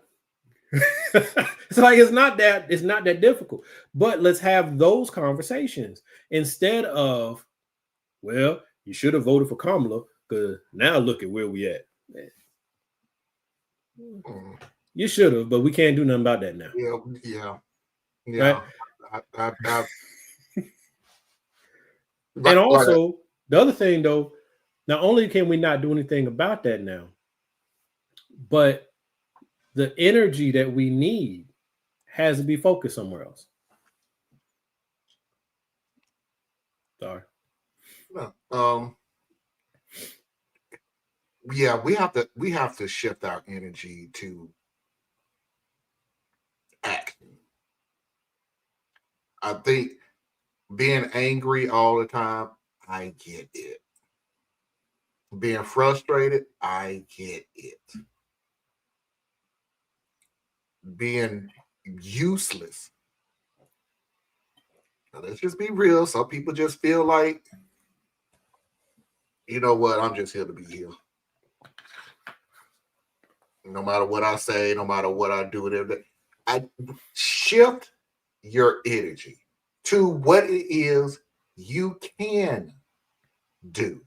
It's not that difficult. But let's have those conversations instead of, well, you should have voted for Kamala because now look at where we at. You should have, but we can't do nothing about that now.
Yeah.
Right? And also, the other thing, though, not only can we not do anything about that now, but the energy that we need has to be focused somewhere else. Sorry.
Yeah, we have to shift our energy to act. I think being angry all the time, I get it. Being frustrated, I get it. Being useless. Now, let's just be real. Some people just feel like, you know what, I'm just here to be here. No matter what I say, no matter what I do, I shift your energy to what it is you can do.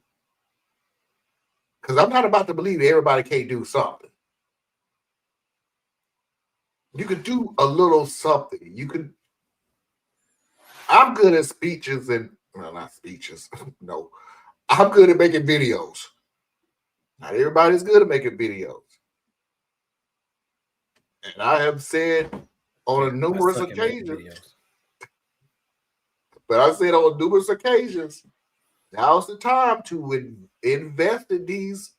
Because I'm not about to believe everybody can't do something. You could do a little something. I'm good at speeches not speeches. No. I'm good at making videos. Not everybody's good at making videos. And I have said on numerous occasions, now's the time to invest in these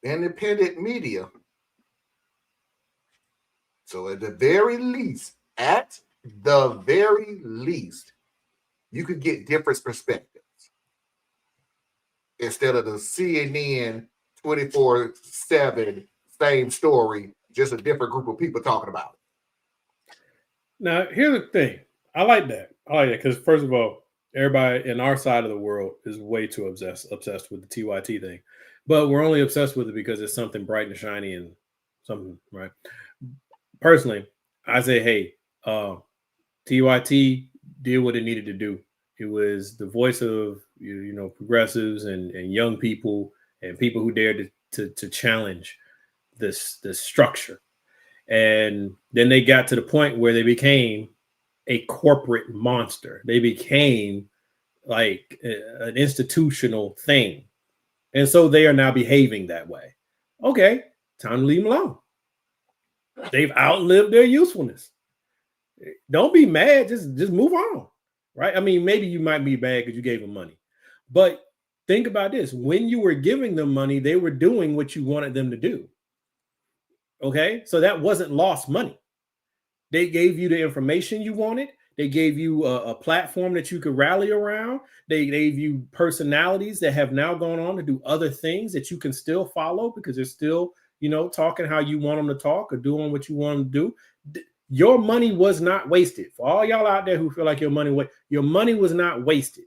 independent media. So at the very least, you could get different perspectives instead of the CNN 24/7 same story, just a different group of people talking about it.
Now, here's the thing. I like that because, first of all, everybody in our side of the world is way too obsessed with the TYT thing. But we're only obsessed with it because it's something bright and shiny and something, right? Personally, I say, hey, TYT did what it needed to do. It was the voice of progressives and young people and people who dared to challenge this structure. And then they got to the point where they became a corporate monster. They became like an institutional thing. And so they are now behaving that way. Okay, time to leave them alone. They've outlived their usefulness. Don't be mad. Just move on, right? I mean, maybe you might be mad because you gave them money. But think about this. When you were giving them money, they were doing what you wanted them to do. Okay? So that wasn't lost money. They gave you the information you wanted. They gave you a platform that you could rally around. They gave you personalities that have now gone on to do other things that you can still follow because they're still, talking how you want them to talk or doing what you want them to do. Your money was not wasted. For all y'all out there who feel like your money was not wasted.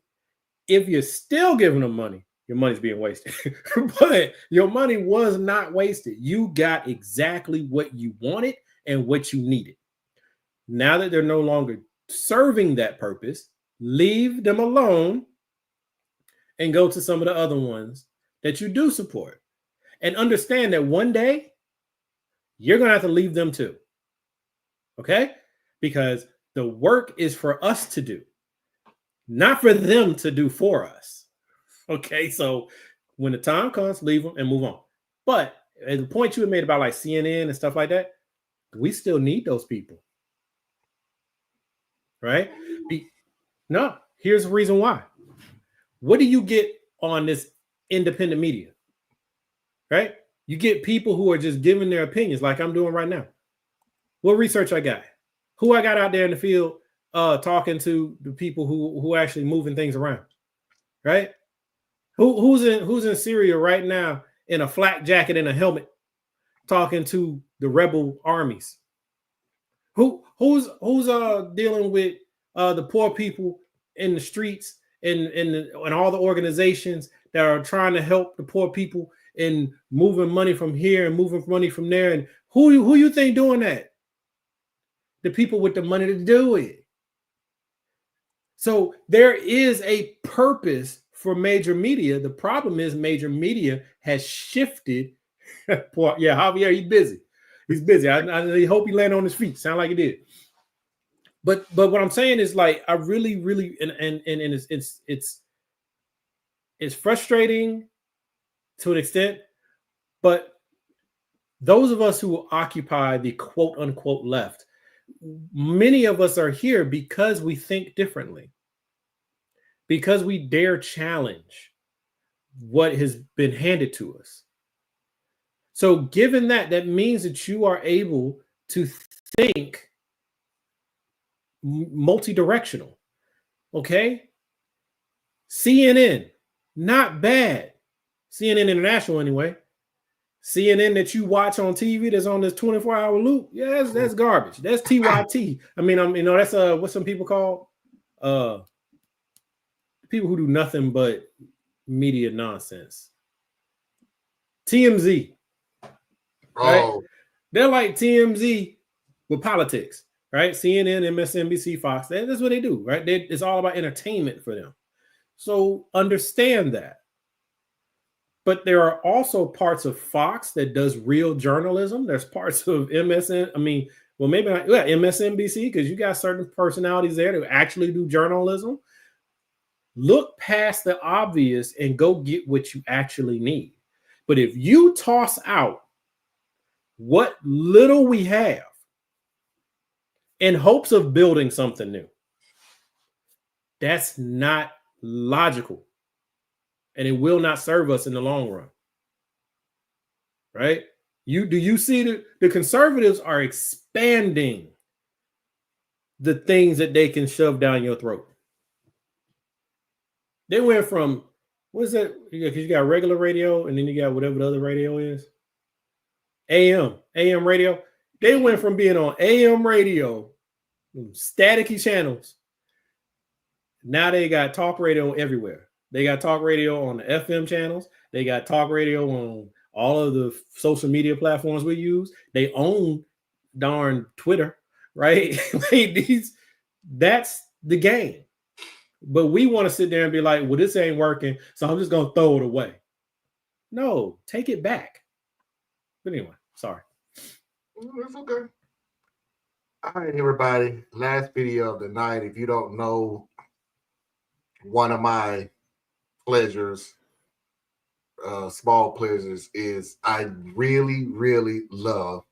If you're still giving them money, your money's being wasted. But your money was not wasted. You got exactly what you wanted and what you needed. Now that they're no longer serving that purpose, leave them alone and go to some of the other ones that you do support. And understand that one day you're going to have to leave them too. Okay? Because the work is for us to do, not for them to do for us. Okay? So when the time comes, leave them and move on. But at the point you had made about like CNN and stuff like that, we still need those people. Right? No, here's the reason why. What do you get on this independent media? Right? You get people who are just giving their opinions like I'm doing right now. What research I got? Who I got out there in the field talking to the people who actually moving things around? Right? Who's in Syria right now in a flak jacket and a helmet talking to the rebel armies? Who's dealing with the poor people in the streets and all the organizations that are trying to help the poor people and moving money from here and moving money from there? And who you think doing that? The people with the money to do it. So there is a purpose for major media. The problem is major media has shifted. Yeah, Javier, he's busy. He's busy. I hope he landed on his feet. Sound like he did. But what I'm saying is, like, I really and it's frustrating to an extent, but those of us who occupy the quote unquote left, many of us are here because we think differently, because we dare challenge what has been handed to us. So given that means that you are able to think multi-directional. Okay? CNN, not bad. CNN International anyway. CNN that you watch on TV that's on this 24-hour loop. Yeah, that's garbage. That's TYT. I mean, that's what some people call people who do nothing but media nonsense. TMZ. Right?
Oh.
They're like TMZ with politics, right? CNN, MSNBC, Fox. That's what they do, right? It's all about entertainment for them. So understand that. But there are also parts of Fox that does real journalism. There's parts of maybe not, MSNBC, because you got certain personalities there that actually do journalism. Look past the obvious and go get what you actually need. But if you toss out what little we have in hopes of building something new, that's not logical. And it will not serve us in the long run. Right? Do you see the conservatives are expanding the things that they can shove down your throat? They went from, what is that? Because you got regular radio and then you got whatever the other radio is. AM radio. They went from being on AM radio, staticky channels. Now they got talk radio everywhere. They got talk radio on the FM channels. They got talk radio on all of the social media platforms we use. They own darn Twitter, right? That's the game. But we want to sit there and be like, well, this ain't working, so I'm just going to throw it away. No, take it back. But anyway, sorry.
It's okay. All right, everybody. Last video of the night. If you don't know, one of my pleasures, small pleasures, is I really, really love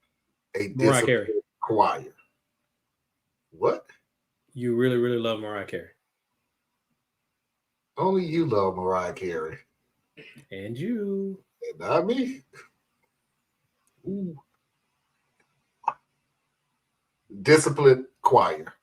a disciplined choir. What?
You really, really love Mariah Carey.
Only you love Mariah Carey.
And you.
And not me. Ooh. Disciplined choir.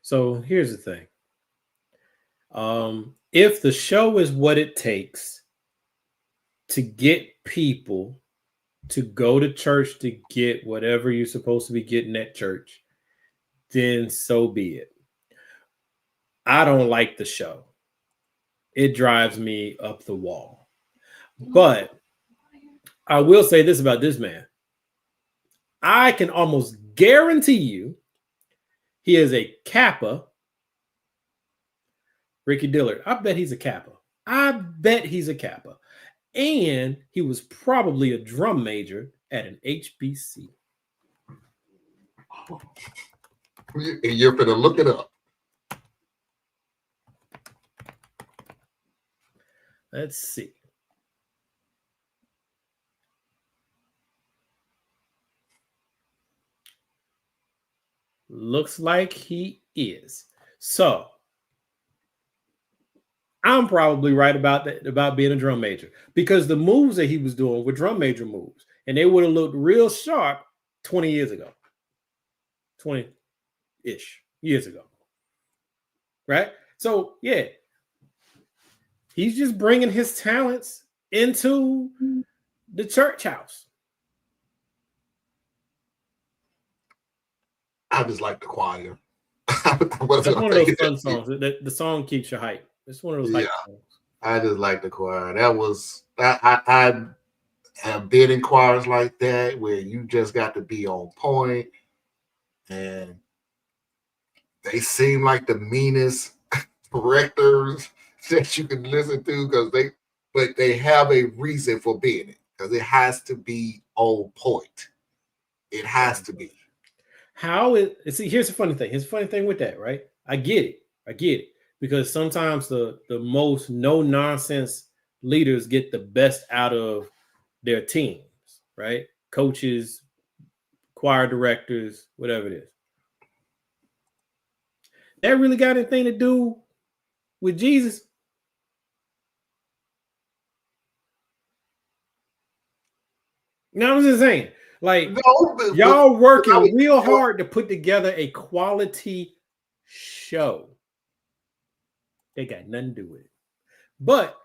So here's the thing. If the show is what it takes to get people to go to church to get whatever you're supposed to be getting at church, then so be it. I don't like the show. It drives me up the wall. But I will say this about this man. I can almost guarantee you he is a Kappa. Ricky Dillard. I bet he's a Kappa. I bet he's a Kappa. And he was probably a drum major at an HBC.
You're going to look it up.
Let's see. Looks like he is. So I'm probably right about that, about being a drum major, because the moves that he was doing were drum major moves, and they would have looked real sharp 20 years ago, 20-ish years ago, right? So yeah, he's just bringing his talents into the church house.
I just like the choir.
That's one of those fun songs. The song keeps you hype. It's one of those hype songs.
I just like the choir. That was I have been in choirs like that where you just got to be on point, and they seem like the meanest directors that you can listen to but they have a reason for being it, because it has to be on point. It has to be.
See, here's the funny thing. Here's the funny thing with that, right? I get it. Because sometimes the most no-nonsense leaders get the best out of their teams, right? Coaches, choir directors, whatever it is. That really got anything to do with Jesus? No, I'm just saying. Like, y'all working real hard to put together a quality show. They got nothing to do with it. But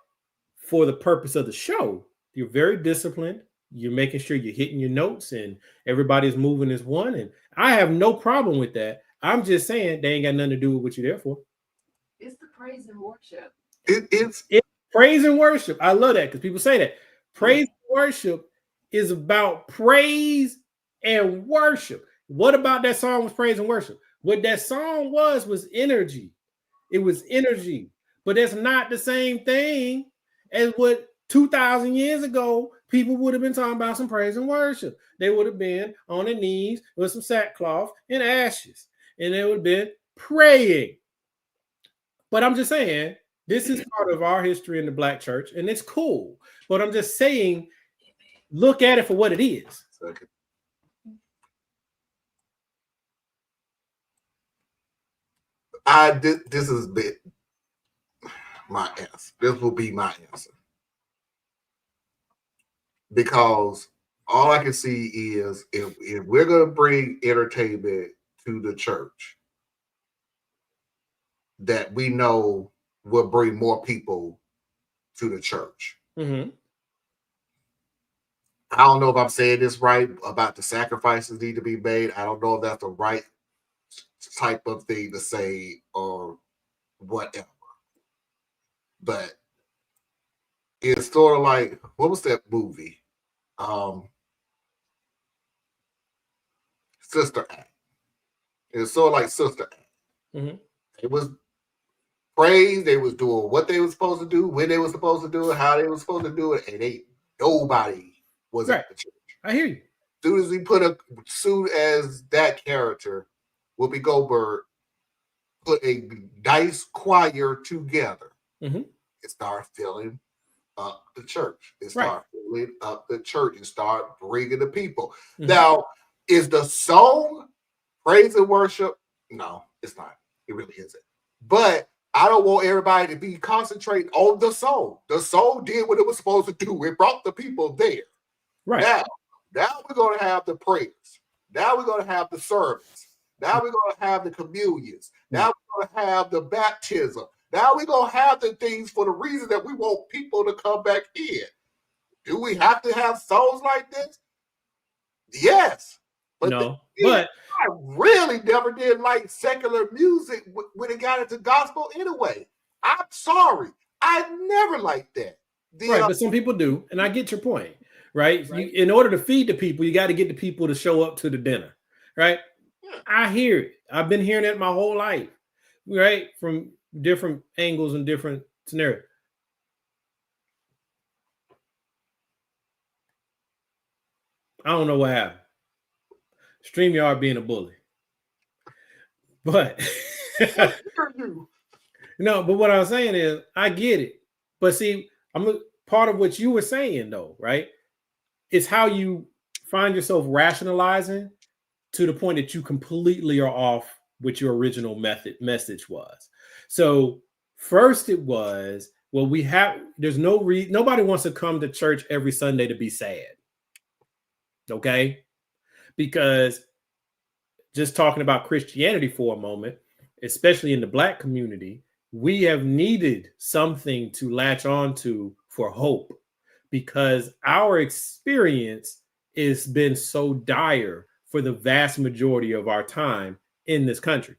for the purpose of the show, you're very disciplined. You're making sure you're hitting your notes and everybody's moving as one. And I have no problem with that. I'm just saying they ain't got nothing to do with what you're there for.
It's the praise and worship.
It's
praise and worship. I love that because people say that. Praise and worship is about praise and worship. What about that song was praise and worship? What that song was energy. It was energy. But that's not the same thing as what 2,000 years ago people would have been talking about some praise and worship. They would have been on their knees with some sackcloth and ashes. And they would have been praying. But I'm just saying, this is part of our history in the Black church, and it's cool. But I'm just saying, look at it for what it is.
This is my answer. This will be my answer. Because all I can see is if we're going to bring entertainment to the church that we know will bring more people to the church.
Mm-hmm.
I don't know if I'm saying this right about the sacrifices need to be made. I don't know if that's the right type of thing to say or whatever. But it's sort of like, what was that movie? Sister Act. It's sort of like Sister Act.
Mm-hmm.
It was praise. They was doing what they were supposed to do, when they were supposed to do it, how they were supposed to do it, and nobody was at the church.
I hear you.
Soon as that character, Whoopi Goldberg, put a nice choir together,
mm-hmm.
it started filling up the church. It started filling up the church and start bringing the people. Mm-hmm. Now, is the song praise and worship? No, it's not. It really isn't. But I don't want everybody to be concentrating on the song. The song did what it was supposed to do. It brought the people there.
Right.
Now we're going to have the prayers. Now we're going to have the service. Now we're going to have the communions. Now we're going to have the baptism. Now we're going to have the things for the reason that we want people to come back in. Do we have to have songs like this? Yes. But I really never did like secular music when it got into gospel anyway. I'm sorry. I never liked that.
But some people do. And I get your point. Right? In order to feed the people, you got to get the people to show up to the dinner. Right? Yeah. I hear it. I've been hearing it my whole life. Right? From different angles and different scenarios. I don't know what happened. StreamYard being a bully. But no, but what I was saying is I get it. But see, part of what you were saying though, right? It's how you find yourself rationalizing to the point that you completely are off what your original message was. So first it was, well, there's nobody wants to come to church every Sunday to be sad. Okay? Because just talking about Christianity for a moment, especially in the Black community, we have needed something to latch on to for hope because our experience has been so dire for the vast majority of our time in this country.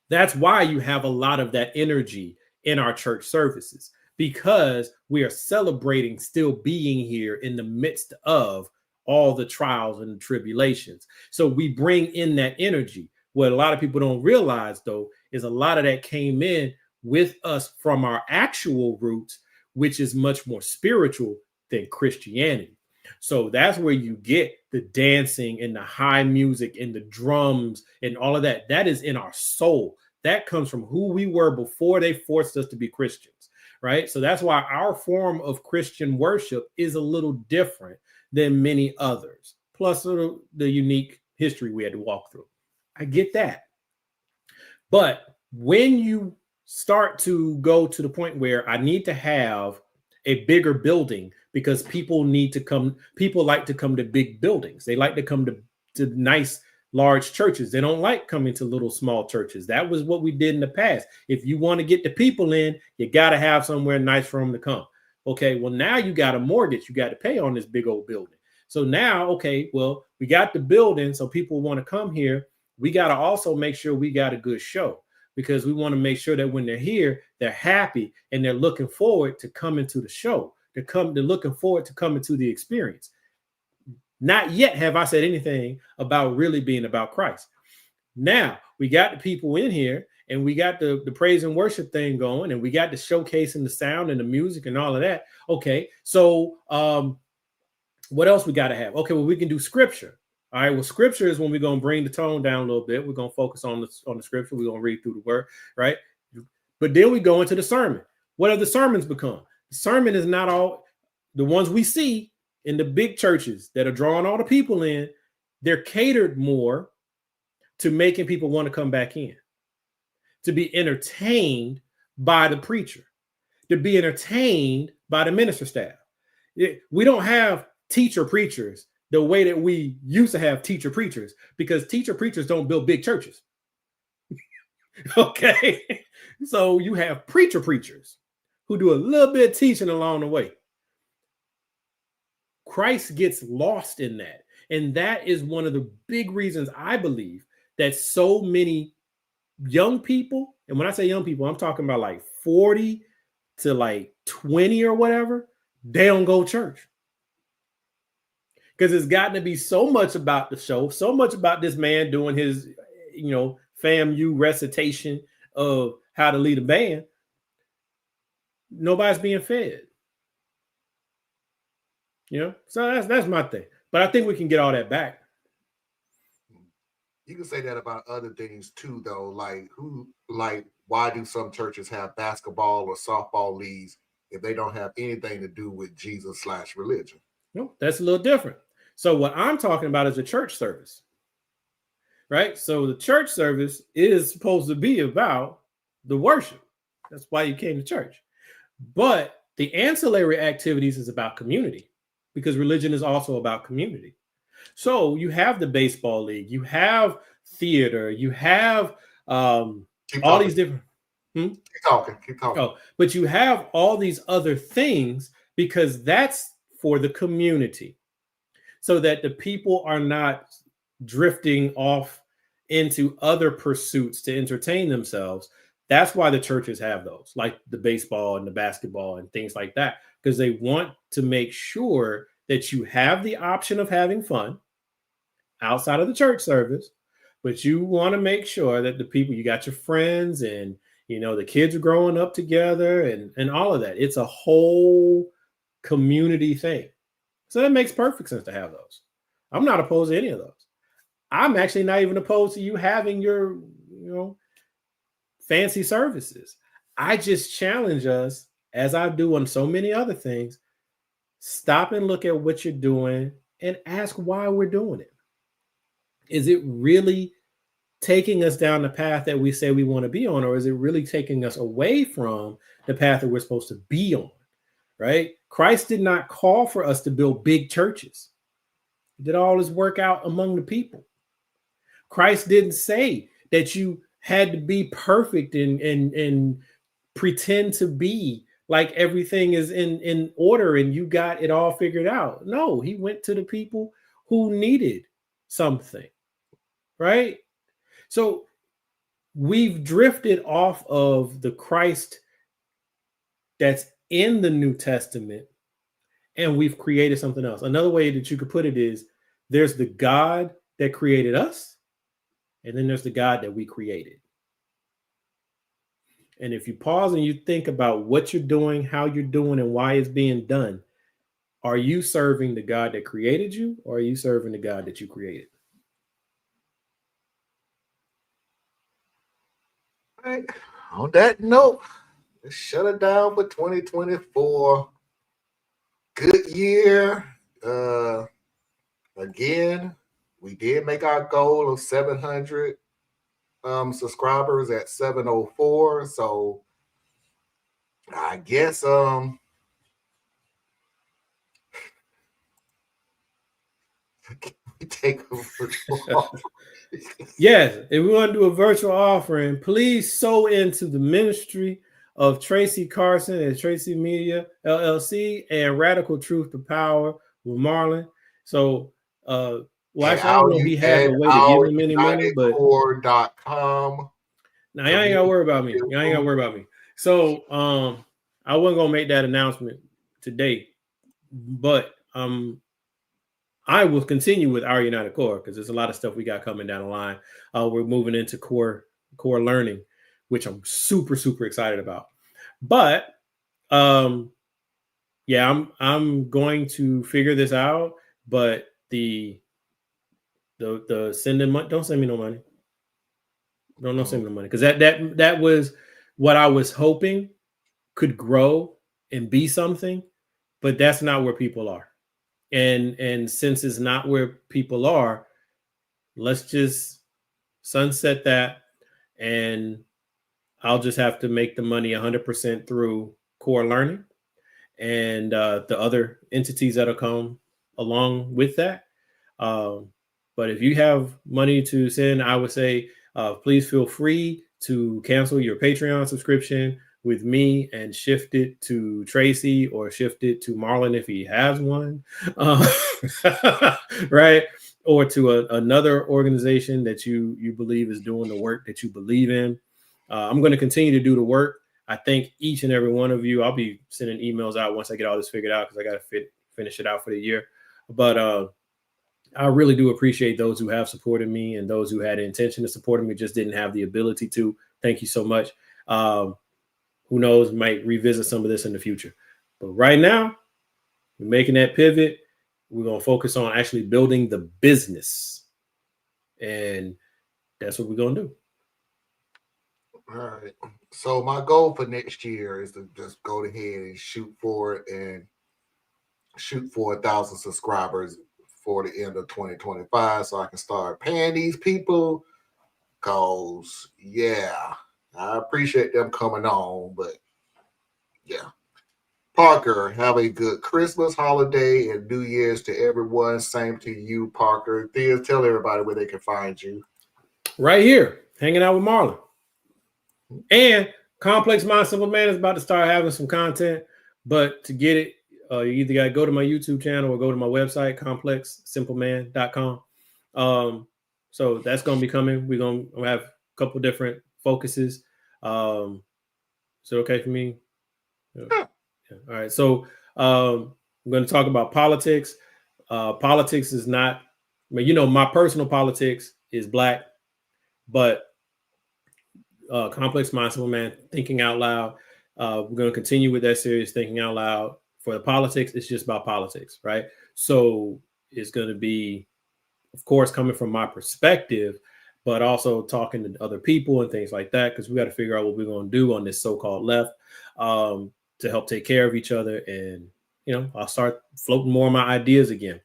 That's why you have a lot of that energy in our church services, because we are celebrating still being here in the midst of all the trials and tribulations. So we bring in that energy. What a lot of people don't realize, though, is a lot of that came in with us from our actual roots, which is much more spiritual than Christianity. So that's where you get the dancing and the high music and the drums and all of that. That is in our soul. That comes from who we were before they forced us to be Christians, right? So that's why our form of Christian worship is a little different than many others, plus the unique history we had to walk through. I get that. But when you start to go to the point where I need to have a bigger building because people like to come to big buildings. They like to come to nice large churches. They don't like coming to little small churches. That was what we did in the past. If you want to get the people in, you got to have somewhere nice for them to come. Okay, well, now you got a mortgage you got to pay on this big old building. So now, okay, well, we got the building, so people want to come here. We got to also make sure we got a good show, because we want to make sure that when they're here, they're happy and they're looking forward to coming to the show. They're looking forward to coming to the experience. Not yet have I said anything about really being about Christ. Now we got the people in here, and we got the praise and worship thing going, and we got the showcasing the sound and the music and all of that. Okay, so what else we got to have? Okay, well, we can do scripture. All right, well, scripture is when we're going to bring the tone down a little bit. We're going to focus on the scripture. We're going to read through the word, right? But then we go into the sermon. What have the sermons become? The sermon is not all the ones we see in the big churches that are drawing all the people in. They're catered more to making people want to come back in, to be entertained by the preacher, to be entertained by the minister staff. We don't have teacher preachers the way that we used to have teacher preachers, because teacher preachers don't build big churches. Okay. So you have preacher preachers who do a little bit of teaching along the way. Christ gets lost in that. And that is one of the big reasons I believe that so many young people, and when I say young people, I'm talking about like 40 to like 20 or whatever, they don't go to church. Because it's gotten to be so much about the show, so much about this man doing his, FAMU recitation of how to lead a band. Nobody's being fed. So that's my thing. But I think we can get all that back.
You can say that about other things too, though. Why do some churches have basketball or softball leagues if they don't have anything to do with Jesus/religion?
No, that's a little different. So what I'm talking about is a church service, right? So the church service is supposed to be about the worship. That's why you came to church. But the ancillary activities is about community, because religion is also about community. So you have the baseball league, you have theater, you have all these different.
Keep talking.
Oh, but you have all these other things because that's for the community, so that the people are not drifting off into other pursuits to entertain themselves. That's why the churches have those, like the baseball and the basketball and things like that, because they want to make sure that you have the option of having fun outside of the church service, but you want to make sure that the people, you got your friends and, the kids are growing up together and all of that. It's a whole community thing. So that makes perfect sense to have those. I'm not opposed to any of those. I'm actually not even opposed to you having your, fancy services. I just challenge us, as I do on so many other things, stop and look at what you're doing and ask why we're doing it. Is it really taking us down the path that we say we want to be on, or is it really taking us away from the path that we're supposed to be on? Right? Christ did not call for us to build big churches. He did all his work out among the people. Christ didn't say that you had to be perfect and pretend to be like everything is in order and you got it all figured out. No, he went to the people who needed something, right? So we've drifted off of the Christ that's in the New Testament, and we've created something else. Another way that you could put it is there's the God that created us, and then there's the God that we created. And if you pause and you think about what you're doing, how you're doing, and why it's being done, are you serving the God that created you, or are you serving the God that you created?
All right. On that note, let's shut it down for 2024. Good year. Again, we did make our goal of 700 subscribers at 704. So I guess Take a virtual offering.
Yes, if we want to do a virtual offering, please sow into the ministry of Tracy Carson and Tracy Media LLC and Radical Truth to Power with Marlon. So, well, actually, I don't know if he has a way to give him any money, but
OurUnitedCore.com.
now y'all ain't gotta worry about me. Y'all ain't gotta worry about me. So, I wasn't gonna make that announcement today, but I will continue with Our United Core because there's a lot of stuff we got coming down the line. We're moving into core learning, which I'm super, super excited about. But yeah, I'm going to figure this out. But the sending money, don't send me no money. Don't send me no money because that was what I was hoping could grow and be something, but that's not where people are. And since it's not where people are, let's just sunset that, and I'll just have to make the money 100% through core learning and the other entities that'll come along with that. But if you have money to send, I would say please feel free to cancel your Patreon subscription with me and shift it to Tracy or shift it to Marlon if he has one, right? Or to another organization that you believe is doing the work that you believe in. I'm going to continue to do the work. I thank each and every one of you. I'll be sending emails out once I get all this figured out because I got to finish it out for the year. But I really do appreciate those who have supported me and those who had the intention of supporting me, just didn't have the ability to. Thank you so much. Who knows, might revisit some of this in the future. But right now, we're making that pivot. We're going to focus on actually building the business. And that's what we're going to do.
All right. So my goal for next year is to just go ahead and shoot for it and shoot for 1,000 subscribers for the end of 2025 so I can start paying these people because, yeah, I appreciate them coming on, but yeah. Parker, have a good Christmas, holiday, and New Year's to everyone. Same to you, Parker. Thea, tell everybody where they can find you.
Right here, hanging out with Marlon. And Complex Mind Simple Man is about to start having some content, but to get it, you either got to go to my YouTube channel or go to my website, complexsimpleman.com. So that's going to be coming. We're going to have a couple different focuses. So okay for me? Yeah. All right. So I'm going to talk about politics. Politics is not, I mean, my personal politics is Black, but Complex Mind Simple Man, Thinking Out Loud. We're going to continue with that series, Thinking Out Loud. For the politics, it's just about politics, right? So it's going to be, of course, coming from my perspective, but also talking to other people and things like that, because we got to figure out what we're going to do on this so-called left to help take care of each other. And, I'll start floating more of my ideas again.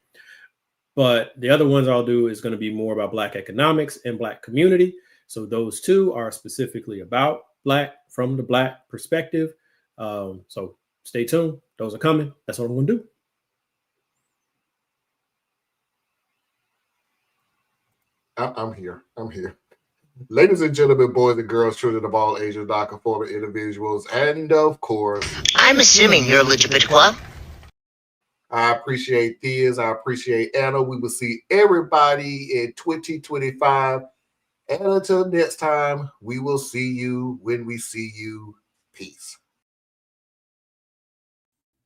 But the other ones I'll do is going to be more about Black economics and Black community. So those two are specifically about Black from the Black perspective. So stay tuned. Those are coming. That's what I'm going to do.
I'm here. Ladies and gentlemen, boys and girls, children of all ages, non-conforming individuals, and of course,
I'm assuming you're LGBTQ.
I appreciate Theas. I appreciate Anna. We will see everybody in 2025. And until next time, we will see you when we see you. Peace.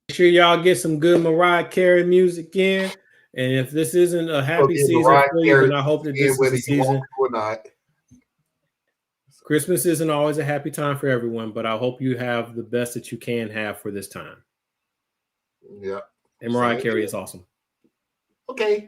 Make sure y'all get some good Mariah Carey music in. And if this isn't a happy season for you, then I hope that this is a season.
Or not.
Christmas isn't always a happy time for everyone, but I hope you have the best that you can have for this time.
Yeah.
And Mariah Carey is awesome.
Okay.